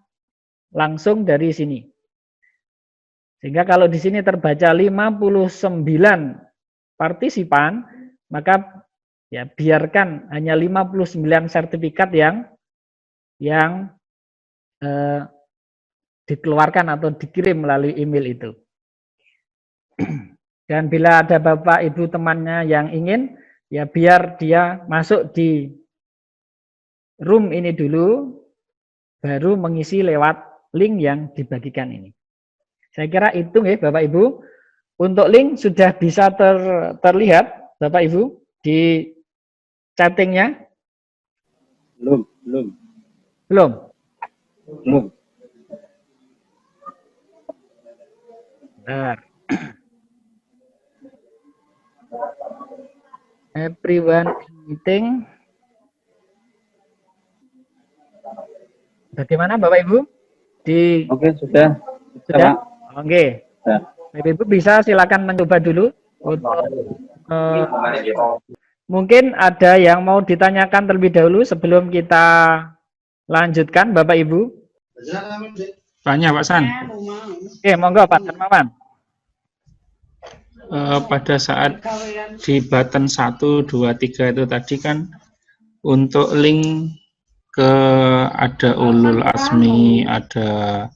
langsung dari sini. Sehingga kalau di sini terbaca 59 partisipan, maka ya biarkan hanya 59 sertifikat yang dikeluarkan atau dikirim melalui email itu. Dan bila ada Bapak Ibu temannya yang ingin, ya biar dia masuk di room ini dulu, baru mengisi lewat link yang dibagikan ini. Saya kira itu ya Bapak Ibu. Untuk link sudah bisa terlihat Bapak Ibu di chattingnya? Belum. Bentar. Everyone meeting. Bagaimana Bapak Ibu? Oke, sudah. Sudah? Oke. Ya. Bapak Ibu bisa silakan mencoba dulu untuk mungkin ada yang mau ditanyakan terlebih dahulu sebelum kita lanjutkan Bapak Ibu. Banyak Pak San. Oke, monggo Pak Darmawan. Pada saat di button 1, 2, 3 itu tadi kan untuk link ke ada ulul asmi, ada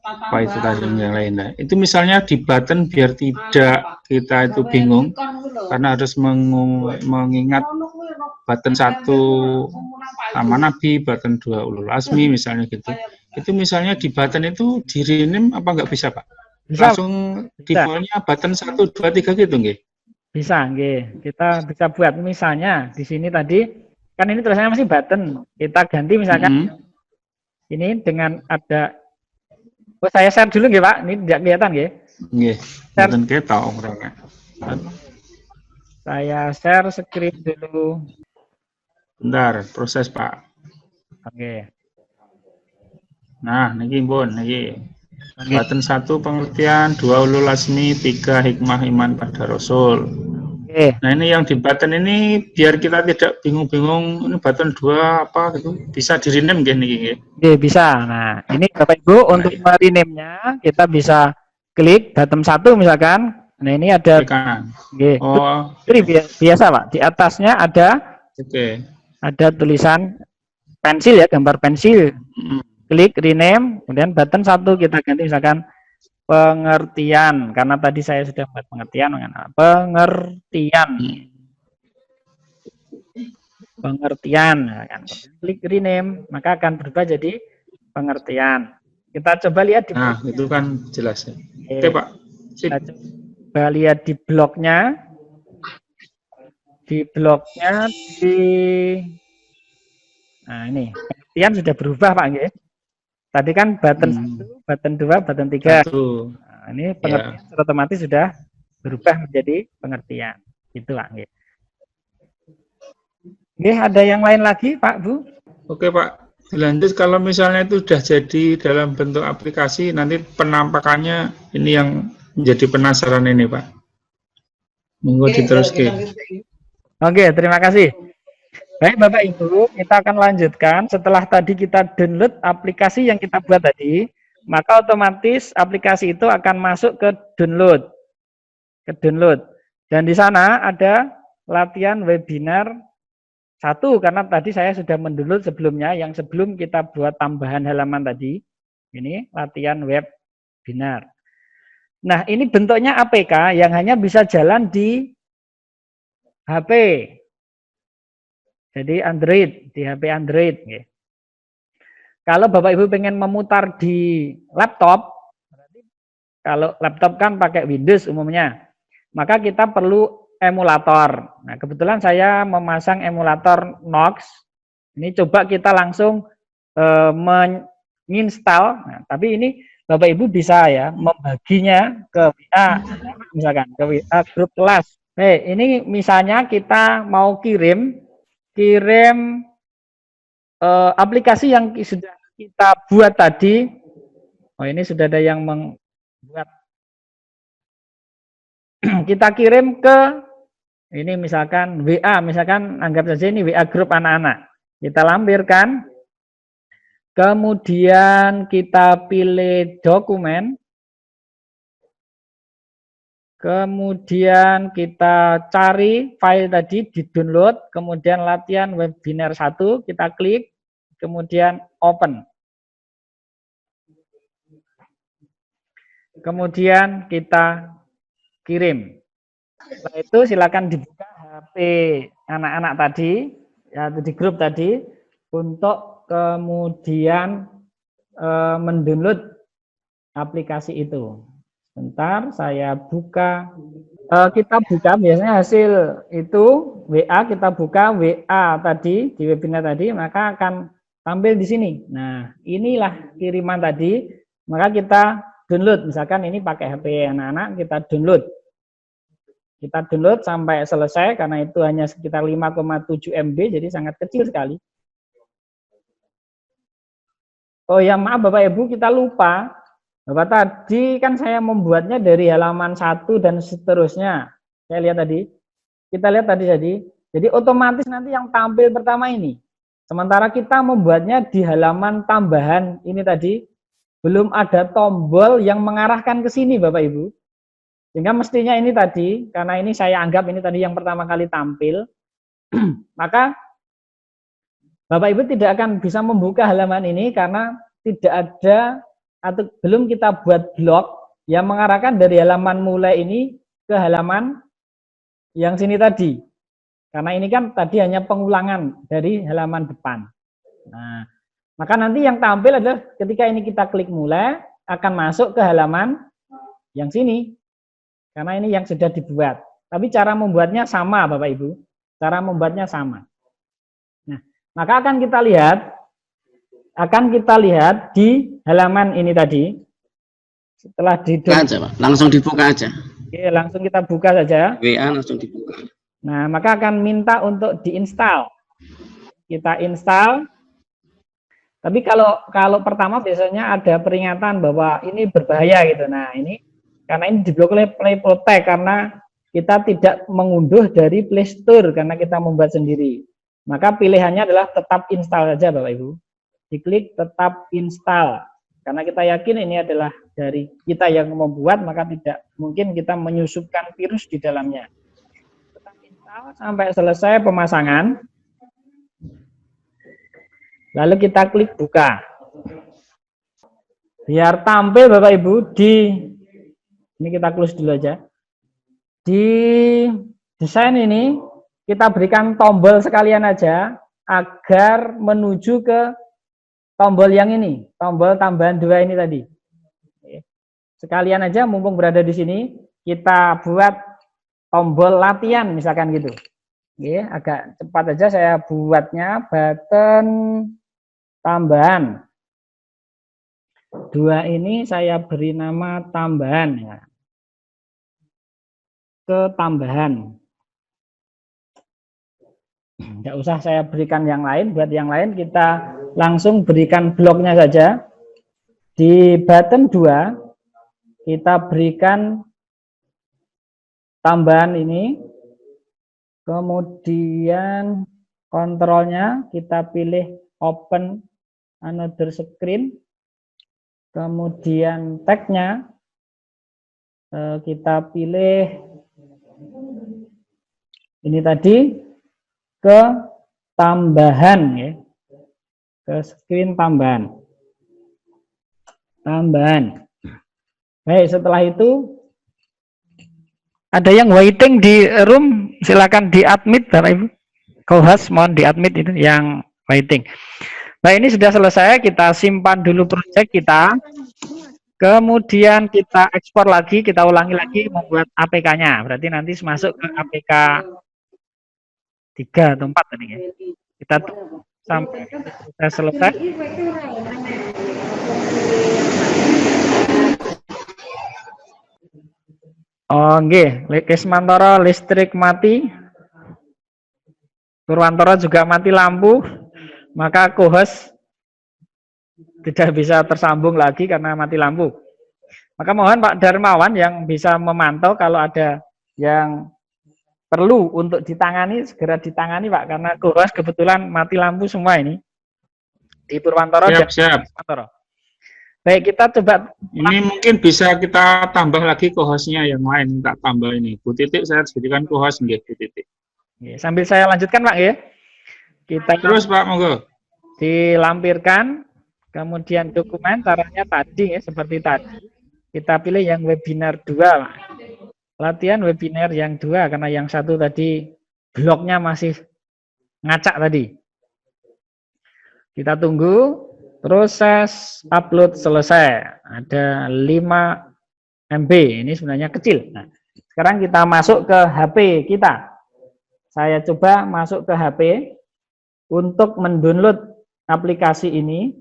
apa itu tadi yang lain. Nah, itu misalnya di button biar tidak kita itu bingung karena harus mengingat button 1 nama Nabi, button 2 ulul asmi misalnya gitu. Itu misalnya di button itu di rename apa nggak bisa Pak? Bisa. Langsung defaultnya button 1, 2, 3 gitu nggih? Bisa, nggih. Kita bisa buat misalnya di sini tadi kan ini tulisannya masih button. Kita ganti misalkan ini dengan ada saya share dulu nggih Pak. Ini tidak kelihatan nggih. Nggih. Button ketok orangnya. Saya share screen dulu. Bentar, proses Pak. Oke. Nah, niki pun niki. Button 1 pengertian, 2 ulul asmi, 3 hikmah iman pada Rasul. Oke. Nah, ini yang di button ini biar kita tidak bingung-bingung ini button 2 apa gitu. Bisa di rename nggih niki nggih. Oke, bisa. Nah, ini Bapak Ibu untuk rename-nya kita bisa klik button 1 misalkan. Nah, ini ada Klik kanan. nggih. Oh, Ini biasa Pak. Di atasnya ada oke. ada tulisan pensil ya, gambar pensil. Klik rename, kemudian button 1 kita ganti misalkan pengertian, karena tadi saya sudah buat pengertian, pengertian, kan. Klik rename, maka akan berubah jadi pengertian. Kita coba lihat di Nah, itu kan jelas ya. Oke Pak. Sip. Kita coba lihat di blognya. Nah ini pengertian sudah berubah Pak nggih. Tadi kan button 1, button 2, button 3. Nah, ini pengertian otomatis sudah berubah menjadi pengertian. Itu Pak nggih. Nggih, ada yang lain lagi Pak Bu? Oke Pak. Lanjut kalau misalnya itu sudah jadi dalam bentuk aplikasi, nanti penampakannya ini yang menjadi penasaran ini Pak. Monggo diteruskan. Oke, terima kasih. Baik Bapak Ibu, kita akan lanjutkan. Setelah tadi kita download aplikasi yang kita buat tadi, maka otomatis aplikasi itu akan masuk ke download. Dan di sana ada latihan webinar 1, karena tadi saya sudah mendownload sebelumnya, yang sebelum kita buat tambahan halaman tadi. Ini latihan webinar. Nah, ini bentuknya APK yang hanya bisa jalan di HP. Jadi Android, di HP Android. Kalau Bapak Ibu pengen memutar di laptop, Kalau laptop kan pakai Windows umumnya. Maka kita perlu emulator. Nah, kebetulan saya memasang emulator Knox. Ini coba kita langsung menginstal. Nah, tapi ini Bapak Ibu bisa ya membaginya ke WA, misalkan ke WA grup kelas. Ini misalnya kita mau kirim aplikasi yang sudah kita buat tadi. Oh, ini sudah ada yang membuat. Kita kirim ke ini misalkan WA, misalkan anggap saja ini WA grup anak-anak. Kita lampirkan, kemudian kita pilih dokumen, kemudian kita cari file tadi, di-download, kemudian latihan webinar 1, kita klik, kemudian open. Kemudian kita kirim. Setelah itu silakan dibuka HP anak-anak tadi, ya, di grup tadi, untuk kemudian mendownload aplikasi itu. Sebentar, saya buka. Kita buka biasanya hasil itu WA, kita buka WA tadi di webinar tadi, maka akan tampil di sini. Nah, inilah kiriman tadi, maka kita download. Misalkan ini pakai HP anak-anak, kita download. Kita download sampai selesai, karena itu hanya sekitar 5,7 MB, jadi sangat kecil sekali. Oh ya, maaf Bapak Ibu, kita lupa. Bapak tadi kan saya membuatnya dari halaman 1 dan seterusnya. Saya lihat tadi. Kita lihat tadi. Jadi otomatis nanti yang tampil pertama ini. Sementara kita membuatnya di halaman tambahan ini tadi, belum ada tombol yang mengarahkan ke sini Bapak Ibu. Sehingga mestinya ini tadi, karena ini saya anggap ini tadi yang pertama kali tampil, maka Bapak Ibu tidak akan bisa membuka halaman ini karena tidak ada atau belum kita buat blok yang mengarahkan dari halaman mulai ini ke halaman yang sini tadi. Karena ini kan tadi hanya pengulangan dari halaman depan. Nah, maka nanti yang tampil adalah ketika ini kita klik mulai, akan masuk ke halaman yang sini. Karena ini yang sudah dibuat. Tapi cara membuatnya sama Bapak Ibu. Cara membuatnya sama. Nah, maka akan kita lihat di halaman ini tadi. Setelah langsung dibuka aja. Oke, langsung kita buka saja. WA langsung dibuka. Nah, maka akan minta untuk diinstal. Kita install. Tapi kalau pertama biasanya ada peringatan bahwa ini berbahaya gitu. Nah, ini karena ini diblok oleh Play Protect karena kita tidak mengunduh dari Play Store karena kita membuat sendiri. Maka pilihannya adalah tetap install saja Bapak Ibu. Diklik tetap install. Karena kita yakin ini adalah dari kita yang membuat, maka tidak mungkin kita menyusupkan virus di dalamnya. Tetap install sampai selesai pemasangan. Lalu kita klik buka. Biar tampil Bapak Ibu ini kita close dulu aja. Di desain ini kita berikan tombol sekalian aja agar menuju ke tombol yang ini, tombol tambahan 2 ini tadi. Sekalian aja mumpung berada di sini, kita buat tombol latihan misalkan gitu. Oke, agak cepat aja saya buatnya, button tambahan. 2 ini saya beri nama tambahan ya. Ketambahan. Tidak usah saya berikan yang lain, buat yang lain kita langsung berikan bloknya saja. Di button 2 kita berikan tambahan ini. Kemudian kontrolnya kita pilih open another screen. Kemudian tag-nya kita pilih ini tadi ke tambahan ya. Ke screen tambahan. Baik, setelah itu ada yang waiting di room, silakan di admit Bapak Ibu. Co-host mohon di admit itu yang waiting. Nah, ini sudah selesai, kita simpan dulu project kita. Kemudian kita ekspor lagi, kita ulangi lagi membuat APK-nya. Berarti nanti masuk ke APK 3 atau 4 tadi ya. Kita sampai sudah selesai. Oh, nggih, Kismantoro listrik mati. Purwantoro juga mati lampu. Maka co-host tidak bisa tersambung lagi karena mati lampu. Maka mohon Pak Darmawan yang bisa memantau kalau ada yang perlu untuk ditangani, segera ditangani Pak, karena co-host kebetulan mati lampu semua ini di Purwantoro dan Siap. Kismantoro. Baik, kita coba. Ini mungkin bisa kita tambah lagi co-hostnya yang lain, tak tambah ini. Bu Titik saya jadikan co-host nggih, Bu Titik. Sambil saya lanjutkan Pak ya. Kita Terus Pak, monggo. Dilampirkan, kemudian dokumen caranya tadi ya, seperti tadi. Kita pilih yang webinar 2 Pak. Latihan webinar yang 2 karena yang satu tadi bloknya masih ngacak tadi. Kita tunggu. Proses upload selesai. Ada 5 MB. Ini sebenarnya kecil. Nah, sekarang kita masuk ke HP kita. Saya coba masuk ke HP untuk mendownload aplikasi ini.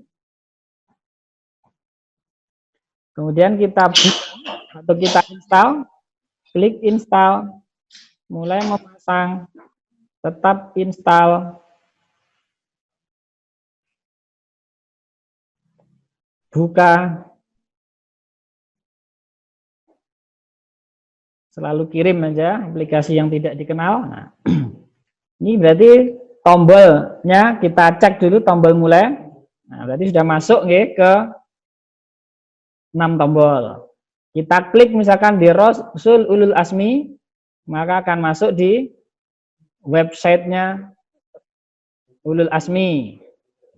Kemudian kita install. Klik install. Mulai memasang. Tetap install. Buka, selalu kirim aja aplikasi yang tidak dikenal. Nah, ini berarti tombolnya kita cek dulu tombol mulai. Nah, berarti sudah masuk ke 6 tombol. Kita klik misalkan di Rasul Ulul Asmi, maka akan masuk di websitenya Ulul Asmi,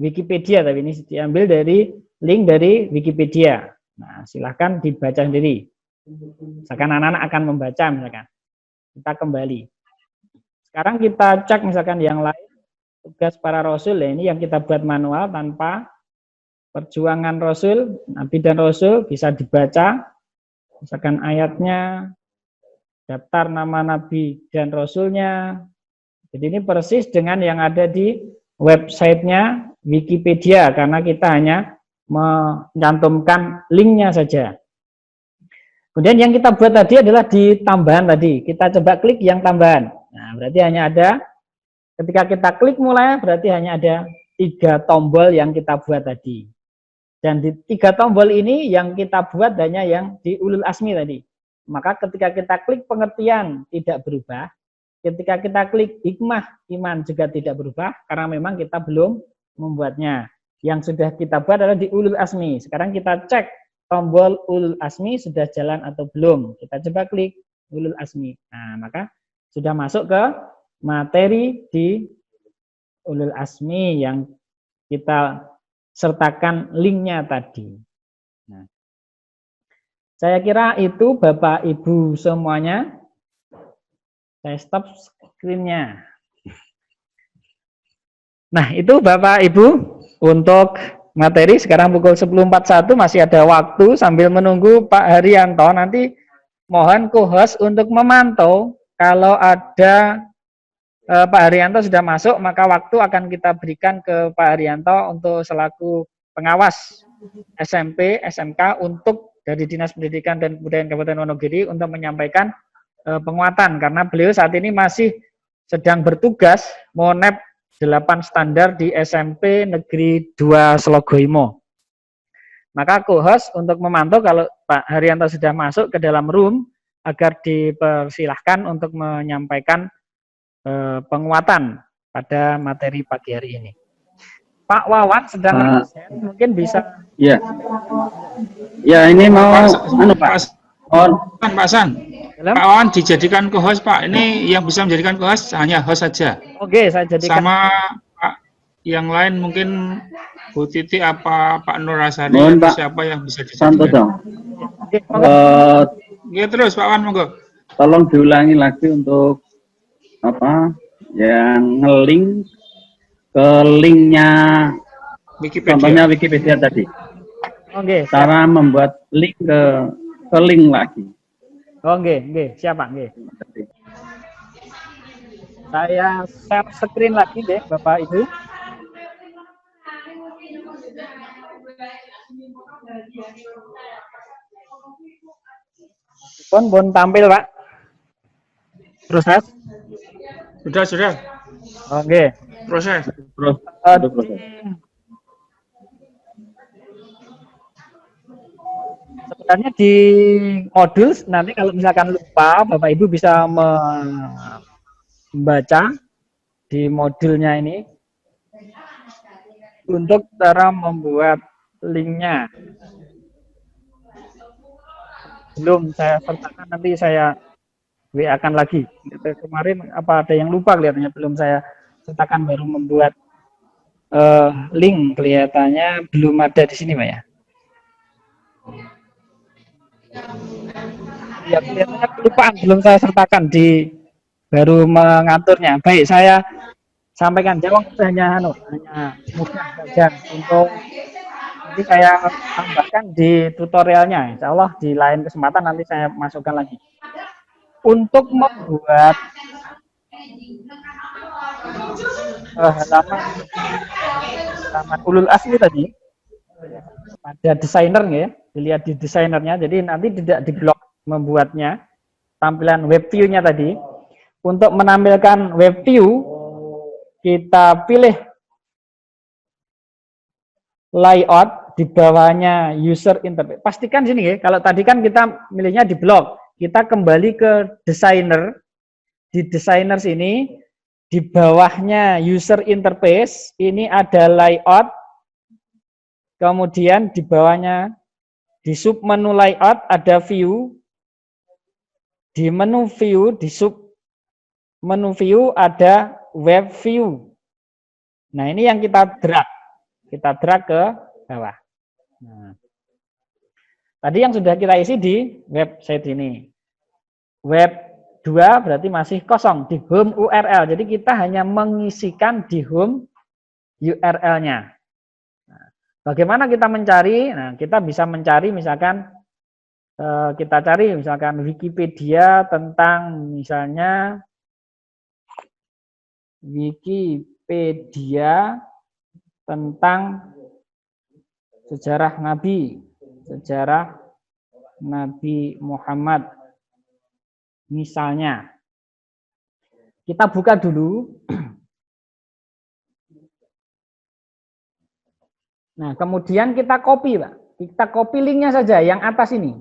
Wikipedia, tapi ini diambil dari link dari Wikipedia. Nah, silahkan dibaca sendiri. Misalkan anak-anak akan membaca, misalkan. Kita kembali. Sekarang kita cek misalkan yang lain. Tugas para Rasul, ya ini yang kita buat manual tanpa perjuangan Rasul, Nabi dan Rasul bisa dibaca. Misalkan ayatnya, daftar nama Nabi dan Rasulnya. Jadi ini persis dengan yang ada di websitenya Wikipedia, karena kita hanya mencantumkan linknya saja. Kemudian yang kita buat tadi adalah di tambahan tadi. Kita coba klik yang tambahan. Nah, berarti hanya ada, ketika kita klik mulai, berarti hanya ada 3 tombol yang kita buat tadi. Dan di 3 tombol ini yang kita buat hanya yang di Ulul Asmi tadi. Maka ketika kita klik pengertian tidak berubah. Ketika kita klik hikmah iman juga tidak berubah, karena memang kita belum membuatnya. Yang sudah kita buat adalah di Ulul Asmi. Sekarang kita cek tombol Ulul Asmi sudah jalan atau belum. Kita coba klik Ulul Asmi. Nah, maka sudah masuk ke materi di Ulul Asmi yang kita sertakan linknya tadi. Nah, saya kira itu Bapak Ibu semuanya. Saya stop screen-nya. Nah, itu Bapak Ibu. Untuk materi sekarang pukul 10.41 masih ada waktu sambil menunggu Pak Haryanto. Nanti mohon co-host untuk memantau kalau ada Pak Haryanto sudah masuk, maka waktu akan kita berikan ke Pak Haryanto untuk selaku pengawas SMP, SMK untuk dari Dinas Pendidikan dan Kebudayaan Kabupaten Wonogiri untuk menyampaikan penguatan, karena beliau saat ini masih sedang bertugas monep 8 standar di SMP Negeri 2 Slogoimo. Maka co-host untuk memantau kalau Pak Haryanto sudah masuk ke dalam room agar dipersilahkan untuk menyampaikan penguatan pada materi pagi hari ini. Pak Wawan sedang mungkin bisa. Ya. Ya, ini mau Pak San. Pak Wawan dijadikan co-host Pak. Ini yang bisa menjadikan co-host hanya host saja. Oke, saya jadikan. Sama Pak yang lain mungkin Bu Titi apa Pak Nur Asari atau siapa yang bisa Santo dong. Ya, terus Pak Wawan monggo. Tolong diulangi lagi untuk apa yang nge-link ke linknya Wikipedia. Contohnya Wikipedia tadi. Oke, siap. cara membuat link ke link lagi. Oke, siap Pak. Oke. Saya share screen lagi deh, Bapak Ibu. Pun tampil Pak. Proses. Sudah. Oke. Proses. Terus Sebenarnya di modul nanti kalau misalkan lupa, Bapak Ibu bisa membaca di modulnya ini untuk cara membuat linknya. Belum saya sertakan, nanti saya WA-kan lagi. Kemarin apa ada yang lupa kelihatannya, belum saya sertakan, baru membuat link, kelihatannya belum ada di sini Pak ya. Ya kelihatannya kelupaan, belum saya sertakan, baru mengaturnya. Baik, saya sampaikan, jawab hanya mudah saja untuk nanti saya tambahkan di tutorialnya. Insya Allah di lain kesempatan nanti saya masukkan lagi. Untuk membuat halaman ulul asmi tadi, ada desainer ya, dilihat di desainernya. Jadi nanti tidak di blok membuatnya, tampilan web view-nya tadi. Untuk menampilkan web view, kita pilih layout, di bawahnya user interface. Pastikan sini ya, kalau tadi kan kita milihnya di blok, kita kembali ke desainer. Di desainer sini, di bawahnya user interface, ini ada layout. Kemudian di bawahnya, di sub menu layout ada view. Di menu view, di sub menu view ada web view. Nah, ini yang kita drag. Kita drag ke bawah. Nah, tadi yang sudah kita isi di website ini. Web 2 berarti masih kosong di home URL. Jadi kita hanya mengisikan di home URL-nya. Nah, bagaimana kita mencari? Nah, kita bisa mencari misalkan kita cari misalkan Wikipedia tentang misalnya Wikipedia tentang sejarah Nabi Muhammad. Misalnya, kita buka dulu. Nah, kemudian kita copy, Pak. Kita copy linknya saja, yang atas ini.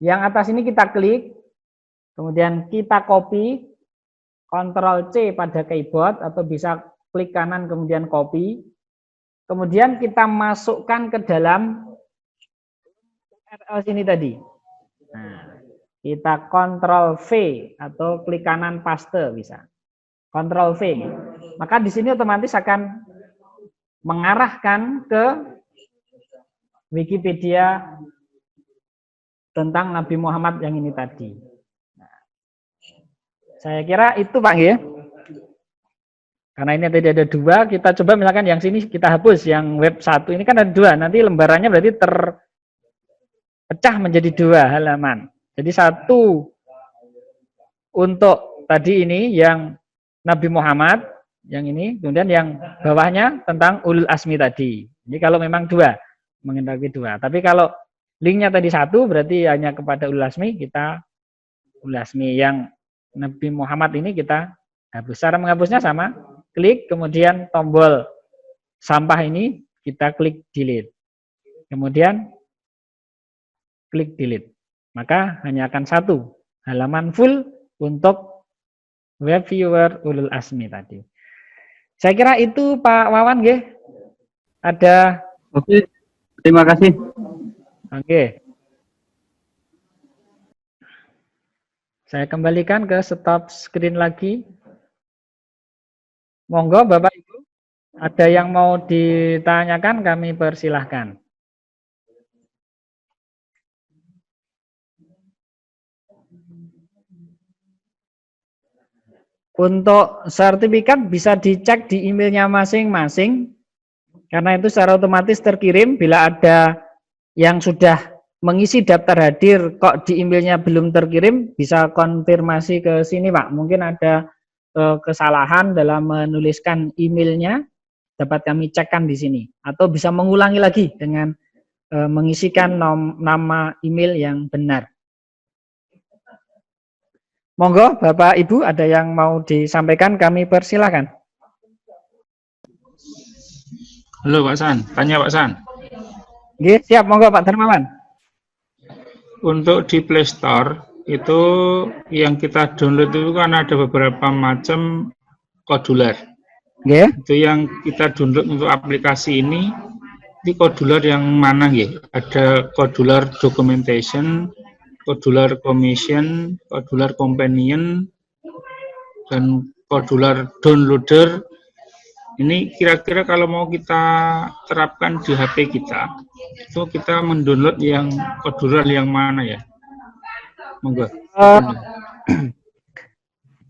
Yang atas ini kita klik, kemudian kita copy, Ctrl C pada keyboard, atau bisa klik kanan kemudian copy. Kemudian kita masukkan ke dalam URL sini tadi. Nah, kita Ctrl V atau klik kanan paste bisa. Ctrl V. Maka di sini otomatis akan mengarahkan ke Wikipedia tentang Nabi Muhammad yang ini tadi. Nah, saya kira itu Pak ya. Karena ini tadi ada dua, kita coba misalkan yang sini kita hapus, yang web 1 ini kan ada dua, nanti lembarannya berarti terpecah menjadi dua halaman. Jadi satu untuk tadi ini yang Nabi Muhammad, yang ini, kemudian yang bawahnya tentang ulul asmi tadi. Jadi kalau memang dua, mengendaki dua. Tapi kalau linknya tadi satu, berarti hanya kepada ulul asmi, kita ulul asmi. Yang Nabi Muhammad ini kita hapus. Cara menghapusnya sama, klik, kemudian tombol sampah ini kita klik delete. Kemudian klik delete. Maka hanya akan satu halaman full untuk web viewer ulul asmi tadi. Saya kira itu Pak Wawan, nggih. Ada. Oke, terima kasih. Oke. Saya kembalikan ke stop screen lagi. Monggo Bapak Ibu, ada yang mau ditanyakan kami persilahkan. Untuk sertifikat bisa dicek di emailnya masing-masing, karena itu secara otomatis terkirim. Bila ada yang sudah mengisi daftar hadir kok di emailnya belum terkirim, bisa konfirmasi ke sini Pak. Mungkin ada kesalahan dalam menuliskan emailnya, dapat kami cekkan di sini. Atau bisa mengulangi lagi dengan mengisikan nama email yang benar. Monggo Bapak Ibu, ada yang mau disampaikan, kami persilakan. Halo Pak San, tanya Pak San. Oke, siap, monggo Pak Darmawan. Untuk di Play Store itu yang kita download itu kan ada beberapa macam kodular. Oke. Itu yang kita download untuk aplikasi ini kodular yang mana ya? Ada kodular documentation, kodular commission, kodular companion, dan kodular downloader. Ini kira-kira kalau mau kita terapkan di HP kita, itu kita mendownload yang kodular yang mana ya? Monggo.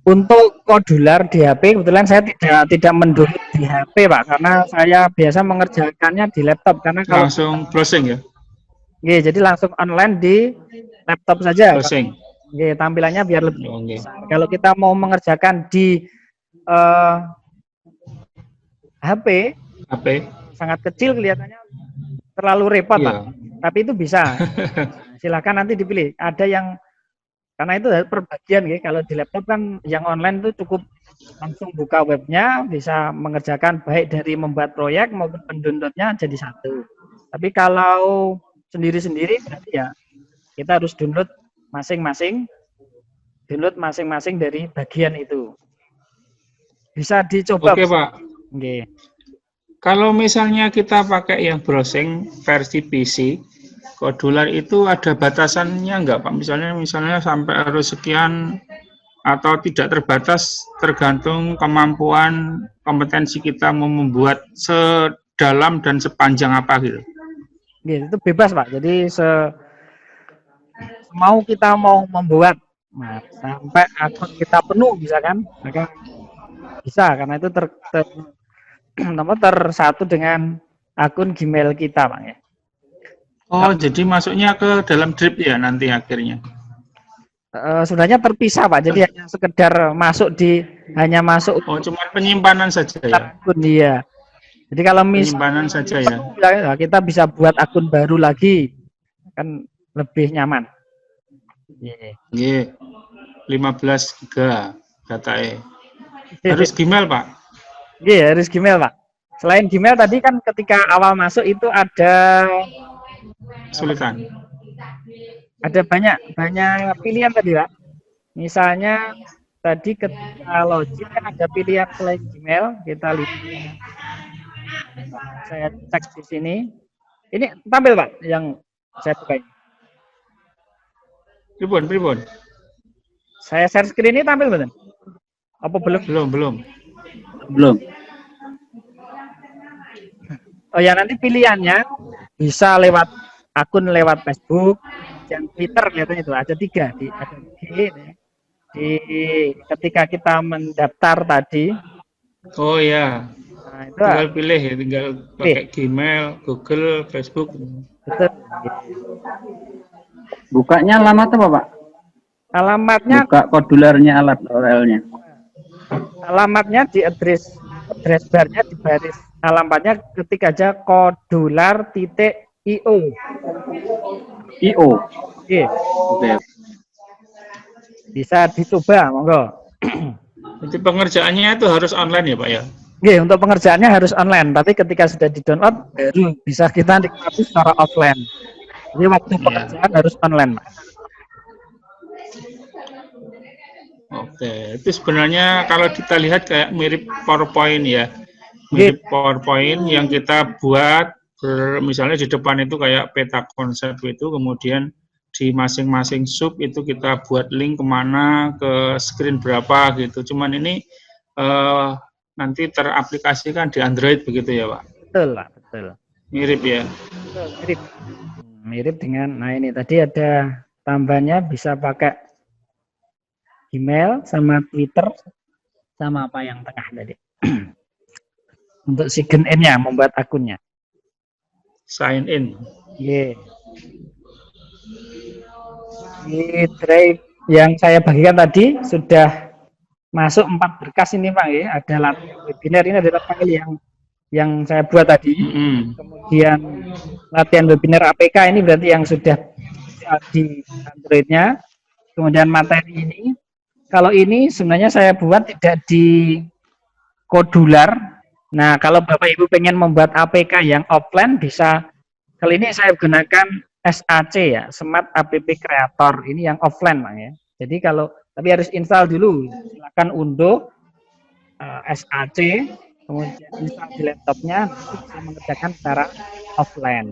Untuk kodular di HP, kebetulan saya tidak mendownload di HP Pak, karena saya biasa mengerjakannya di laptop. Karena kalau langsung browsing ya? Oke, jadi langsung online di laptop saja. Browsing. Oke, tampilannya biar lebih Oke. besar. Kalau kita mau mengerjakan di HP sangat kecil kelihatannya, terlalu repot Pak. Tapi itu bisa. Silakan nanti dipilih. Ada yang karena itu per bagian ya. Kalau di laptop kan yang online itu cukup langsung buka webnya, bisa mengerjakan baik dari membuat proyek maupun pendownloadnya jadi satu. Tapi kalau sendiri-sendiri berarti ya kita harus download masing-masing dari bagian itu. Bisa dicoba. Oke Pak. Oke. Kalau misalnya kita pakai yang browsing versi PC, kodular itu ada batasannya enggak Pak? Misalnya sampai harus sekian atau tidak terbatas, tergantung kemampuan kompetensi kita mau membuat sedalam dan sepanjang apa gitu. Itu bebas Pak. Jadi mau kita mau membuat sampai akun kita penuh bisa kan? Maka bisa karena itu tersatu dengan akun Gmail kita Pak ya. Oh, jadi masuknya ke dalam Drive ya nanti akhirnya. Sebenarnya terpisah Pak. Jadi hanya sekedar masuk Oh, cuma penyimpanan saja ya. Akun dia. Jadi kalau penyimpanan saja ya. Kita bisa buat akun baru lagi. Kan lebih nyaman. Iya. 15 giga datae. Harus Gmail, Pak? Iya, harus Gmail, Pak. Selain Gmail tadi kan ketika awal masuk itu ada kesulitan. Ada banyak pilihan tadi, Pak. Misalnya tadi ketika login kan ada pilihan selain Gmail, kita lihat. Saya cek di sini. Ini tampil, Pak, yang saya buka. Pribon. Saya share screen ini tampil betul? Apa belum? Belum. Oh ya, nanti pilihannya bisa lewat akun lewat Facebook, yang Twitter kelihatannya itu ada 3 ketika kita mendaftar tadi. Oh ya. Nah, itu tinggal pilih ya, tinggal pakai Gmail, Google, Facebook. Betul. Bukanya alamat apa, Pak? Alamatnya buka kodularnya alat URL-nya. Alamatnya di address barnya di baris alamatnya ketik aja kodular.io. IO. Oke. Oke. Bisa dicoba, monggo. Jadi pengerjaannya itu harus online ya, Pak ya? Oke, untuk pengerjaannya harus online, tapi ketika sudah di-download baru bisa kita nikmati secara offline. Jadi waktu pengerjaan harus online, Pak. Oke, itu sebenarnya kalau kita lihat kayak mirip PowerPoint ya. Mirip PowerPoint yang kita buat, misalnya di depan itu kayak peta konsep itu, kemudian di masing-masing sub itu kita buat link kemana, ke screen berapa gitu. Cuman ini nanti teraplikasikan di Android begitu ya, Pak? Betul, Pak, betul. Mirip ya? Betul, mirip. Mirip dengan, nah ini tadi ada tambahnya bisa pakai email sama Twitter sama apa yang tengah tadi. Untuk sign in-nya, membuat akunnya. Sign in. Iya. Di drive yang saya bagikan tadi sudah masuk 4 berkas ini Pak ya. Ada latihan webinar, ini adalah file yang saya buat tadi. Kemudian latihan webinar APK ini berarti yang sudah di Android-nya. Kemudian materi ini, kalau ini sebenarnya saya buat tidak di kodular. Nah, kalau Bapak Ibu pengen membuat APK yang offline bisa. Kali ini saya gunakan SAC ya, Smart App Creator. Ini yang offline Pak ya. Jadi kalau tapi harus install dulu. Silakan unduh SAC, kemudian install di laptopnya, nanti bisa mengerjakan secara offline.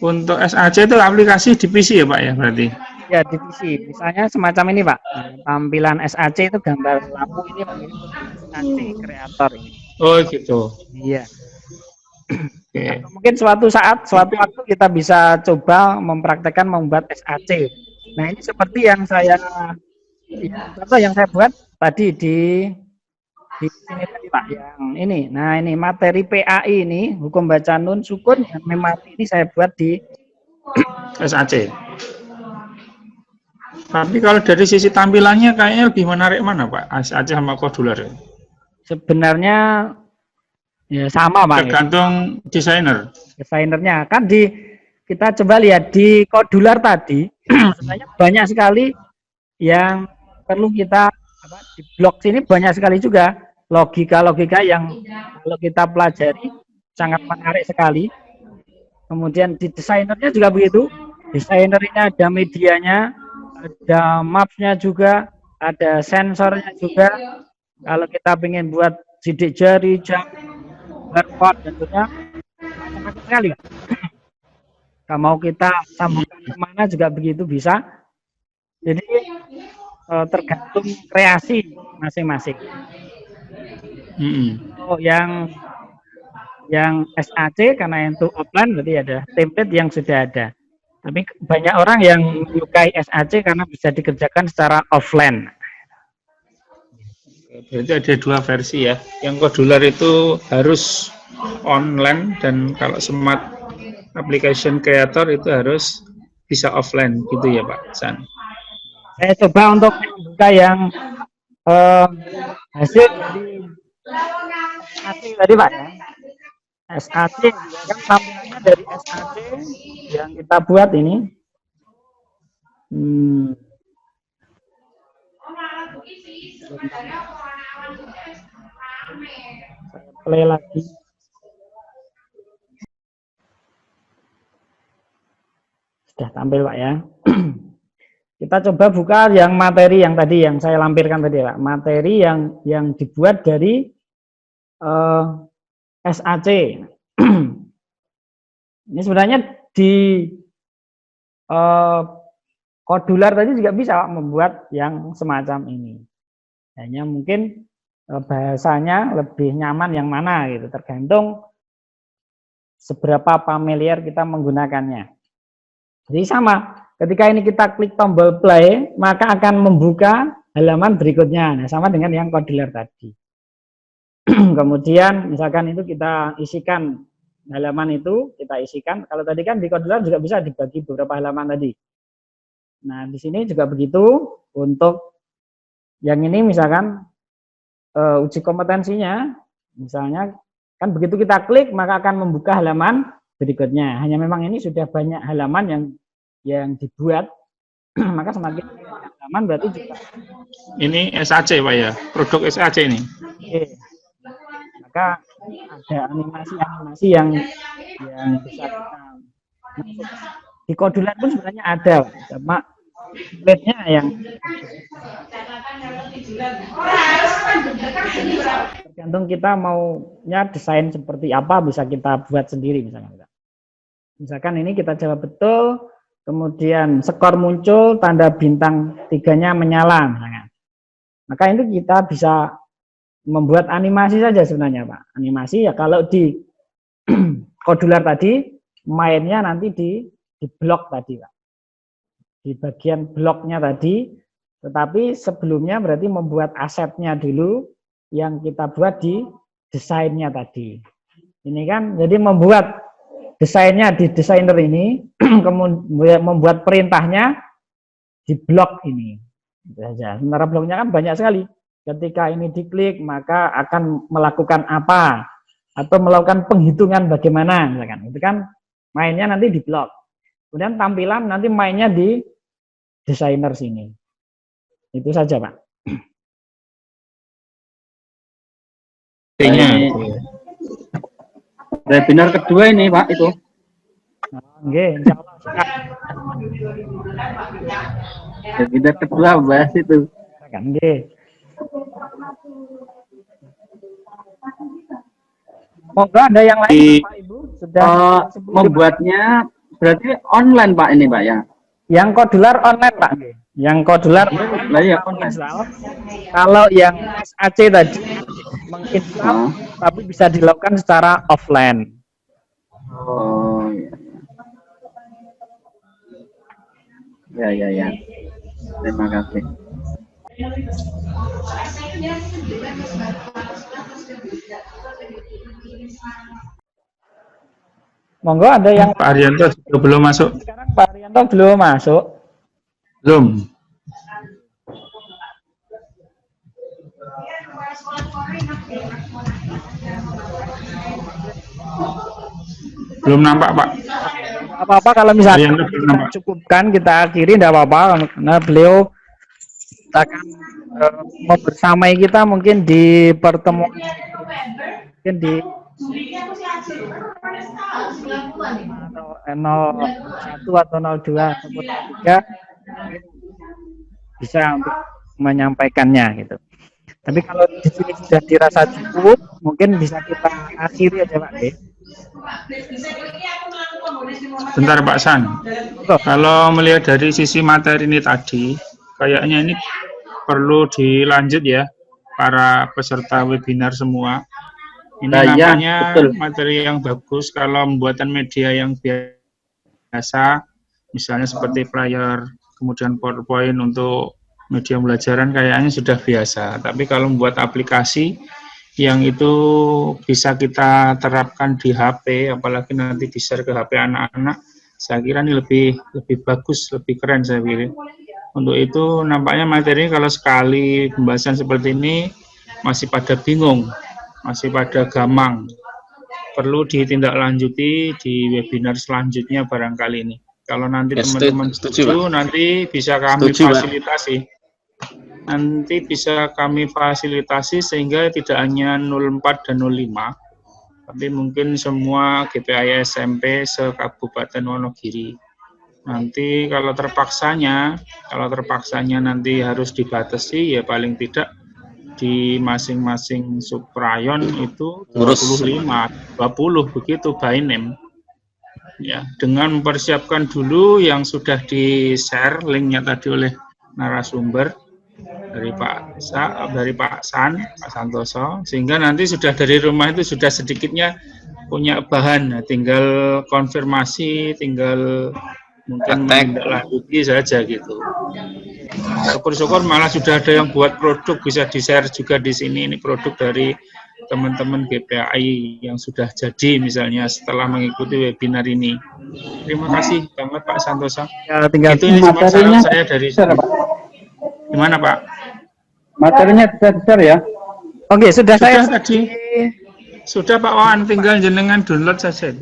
Untuk SAC itu aplikasi di PC ya Pak ya berarti? Ya di PC, misalnya semacam ini Pak. Tampilan SAC itu gambar lampu ini SAC Creator ini. Oh gitu. Iya. Oke. Mungkin suatu saat, suatu waktu kita bisa coba mempraktekkan membuat SAC. Nah ini seperti yang saya buat tadi di sini tadi Pak, yang ini. Nah ini materi PAI ini, hukum baca nun sukun yang memati ini saya buat di SAC. Tapi kalau dari sisi tampilannya kayaknya lebih menarik mana Pak? SAC sama kodular ya? Sebenarnya ya sama Pak. Tergantung desainer. Desainernya kan kita coba lihat di kodular tadi sebenarnya banyak sekali yang perlu kita di blok sini banyak sekali juga logika-logika yang kalau kita pelajari sangat menarik sekali. Kemudian di desainernya juga begitu. Desainernya ada medianya, ada maps-nya juga, ada sensornya juga. Kalau kita ingin buat sidik jari, jam, barcode, tentunya macam-macam sekali. Kalau mau kita sambungkan kemana juga begitu bisa. Jadi tergantung kreasi masing-masing. Oh, yang SAC karena itu offline berarti ada template yang sudah ada. Tapi banyak orang yang menyukai SAC karena bisa dikerjakan secara offline. Berarti ada 2 versi ya. Yang kodular itu harus online dan kalau Smart Application Creator itu harus bisa offline gitu ya Pak San. Saya coba untuk membuka yang hasil dari SAC tadi Pak ya. SAC kan tampilannya dari SAC yang kita buat ini. Saya play lagi. Sudah tampil Pak ya. Kita coba buka yang materi yang tadi yang saya lampirkan tadi Pak. Materi yang dibuat dari SAC. Ini sebenarnya di kodular tadi juga bisa Pak, membuat yang semacam ini. Hanya mungkin bahasanya lebih nyaman yang mana gitu, tergantung seberapa familiar kita menggunakannya. Jadi sama, ketika ini kita klik tombol play, maka akan membuka halaman berikutnya. Nah, sama dengan yang kodular tadi. Kemudian misalkan itu kita isikan halaman itu, kita isikan. Kalau tadi kan di kodular juga bisa dibagi beberapa halaman tadi. Nah, di sini juga begitu. Untuk yang ini misalkan uji kompetensinya, misalnya kan begitu kita klik maka akan membuka halaman berikutnya. Hanya memang ini sudah banyak halaman yang dibuat, maka semakin halaman berarti juga. Ini SAC Pak ya, produk SAC ini. Oke. Maka ada animasi-animasi yang bisa kita masuk. Di kodular pun sebenarnya ada, cuma template-nya yang tergantung kita maunya desain seperti apa bisa kita buat sendiri misalnya. Misalkan ini kita jawab betul, kemudian skor muncul, tanda bintang 3-nya menyala misalnya. Maka itu kita bisa membuat animasi saja sebenarnya Pak. Animasi ya kalau di kodular tadi mainnya nanti di blok tadi Pak. Di bagian bloknya tadi, tetapi sebelumnya berarti membuat asetnya dulu yang kita buat di desainnya tadi. Ini kan jadi membuat desainnya di desainer ini, kemudian membuat perintahnya di blok ini. Itu saja. Sementara bloknya kan banyak sekali. Ketika ini diklik, maka akan melakukan apa? Atau melakukan penghitungan bagaimana, misalkan. Itu kan mainnya nanti di blok. Kemudian tampilan nanti mainnya di desainer sini. Itu saja, Pak. Ini Webinar kedua ini Pak itu. Oke, insya Allah. Webinar kedua bahas itu. Kan, oke. Monggo ada yang lain Pak Ibu sudah Membuatnya berarti online Pak ini Pak ya. yang kodular online Pak. Yang kodular Lah ya online. kalau yang SAC tadi menginstal tapi bisa dilakukan secara offline. Oh iya. Ya. Terima kasih. Monggo ada yang Pak Arianto juga belum masuk. sekarang Pak Rianto belum masuk. Belum. Belum nampak Pak. Apa-apa kalau misalnya Arianto belum nampak. cukupkan kita akhiri tidak apa-apa karena beliau akan membersamai kita mungkin di pertemuan mungkin di 01 atau 02 atau 03 bisa untuk menyampaikannya gitu. Tapi kalau di sini sudah dirasa cukup, mungkin bisa kita akhiri aja Pak. Bentar Pak San. Kalau melihat dari sisi materi ini tadi, kayaknya ini perlu dilanjut ya para peserta webinar semua. Ini namanya materi yang bagus kalau pembuatan media yang biasa, misalnya seperti flyer, kemudian PowerPoint untuk media pembelajaran kayaknya sudah biasa. Tapi kalau membuat aplikasi yang itu bisa kita terapkan di HP, apalagi nanti di-share ke HP anak-anak, saya kira ini lebih bagus, lebih keren saya pilih. Untuk itu nampaknya materi kalau sekali pembahasan seperti ini masih pada bingung, masih pada gamang, perlu ditindaklanjuti di webinar selanjutnya barangkali ini. Kalau nanti teman-teman setuju, nanti bisa kami fasilitasi. Nanti bisa kami fasilitasi sehingga tidak hanya 04 dan 05, tapi mungkin semua GPI SMP se-Kabupaten Wonogiri. Nanti kalau terpaksanya nanti harus dibatasi, ya paling tidak di masing-masing subrayon itu 25, 20 begitu by name. Ya, dengan mempersiapkan dulu yang sudah di-share linknya tadi oleh narasumber dari Pak Santoso, sehingga nanti sudah dari rumah itu sudah sedikitnya punya bahan, nah, tinggal konfirmasi, tinggal mungkin menindaklanjuti saja gitu. Syukur-syukur malah sudah ada yang buat produk bisa di-share juga di sini. Ini produk dari teman-teman GPAI yang sudah jadi misalnya setelah mengikuti webinar ini. Terima kasih banget Pak Santoso. Ya, tinggal itu ini cuma saran saya dari sini. Gimana Pak? Materinya bisa di-share ya? Oke, sudah saya tadi. Sudah Pak Wan, tinggal jenengan download saja.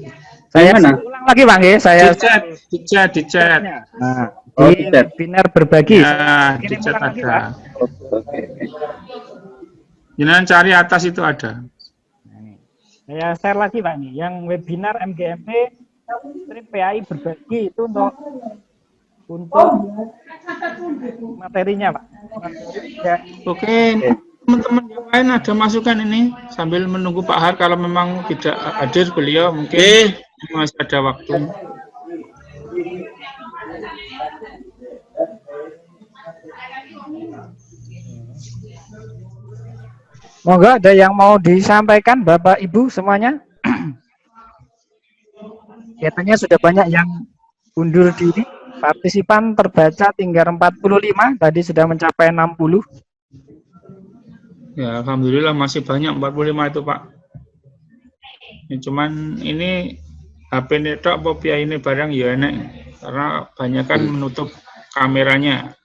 Saya ulang lagi Bang ya, saya di chat. Nah, di webinar berbagi. Ya, di chat ada. Jangan cari atas itu ada. Saya share lagi Pak nih, yang webinar MGMP PAI berbagi itu untuk materinya Pak. Oke, teman-teman yang lain ada masukan ini sambil menunggu Pak Har, kalau memang tidak hadir beliau mungkin masih ada waktu. Moga ada yang mau disampaikan Bapak Ibu semuanya. Kelihatannya sudah banyak yang undur diri. Partisipan terbaca tinggal 45, tadi sudah mencapai 60. Ya, alhamdulillah masih banyak 45 itu Pak. Ya, cuman ini HP ini tok apa ini barang ya enak karena banyak kan menutup kameranya.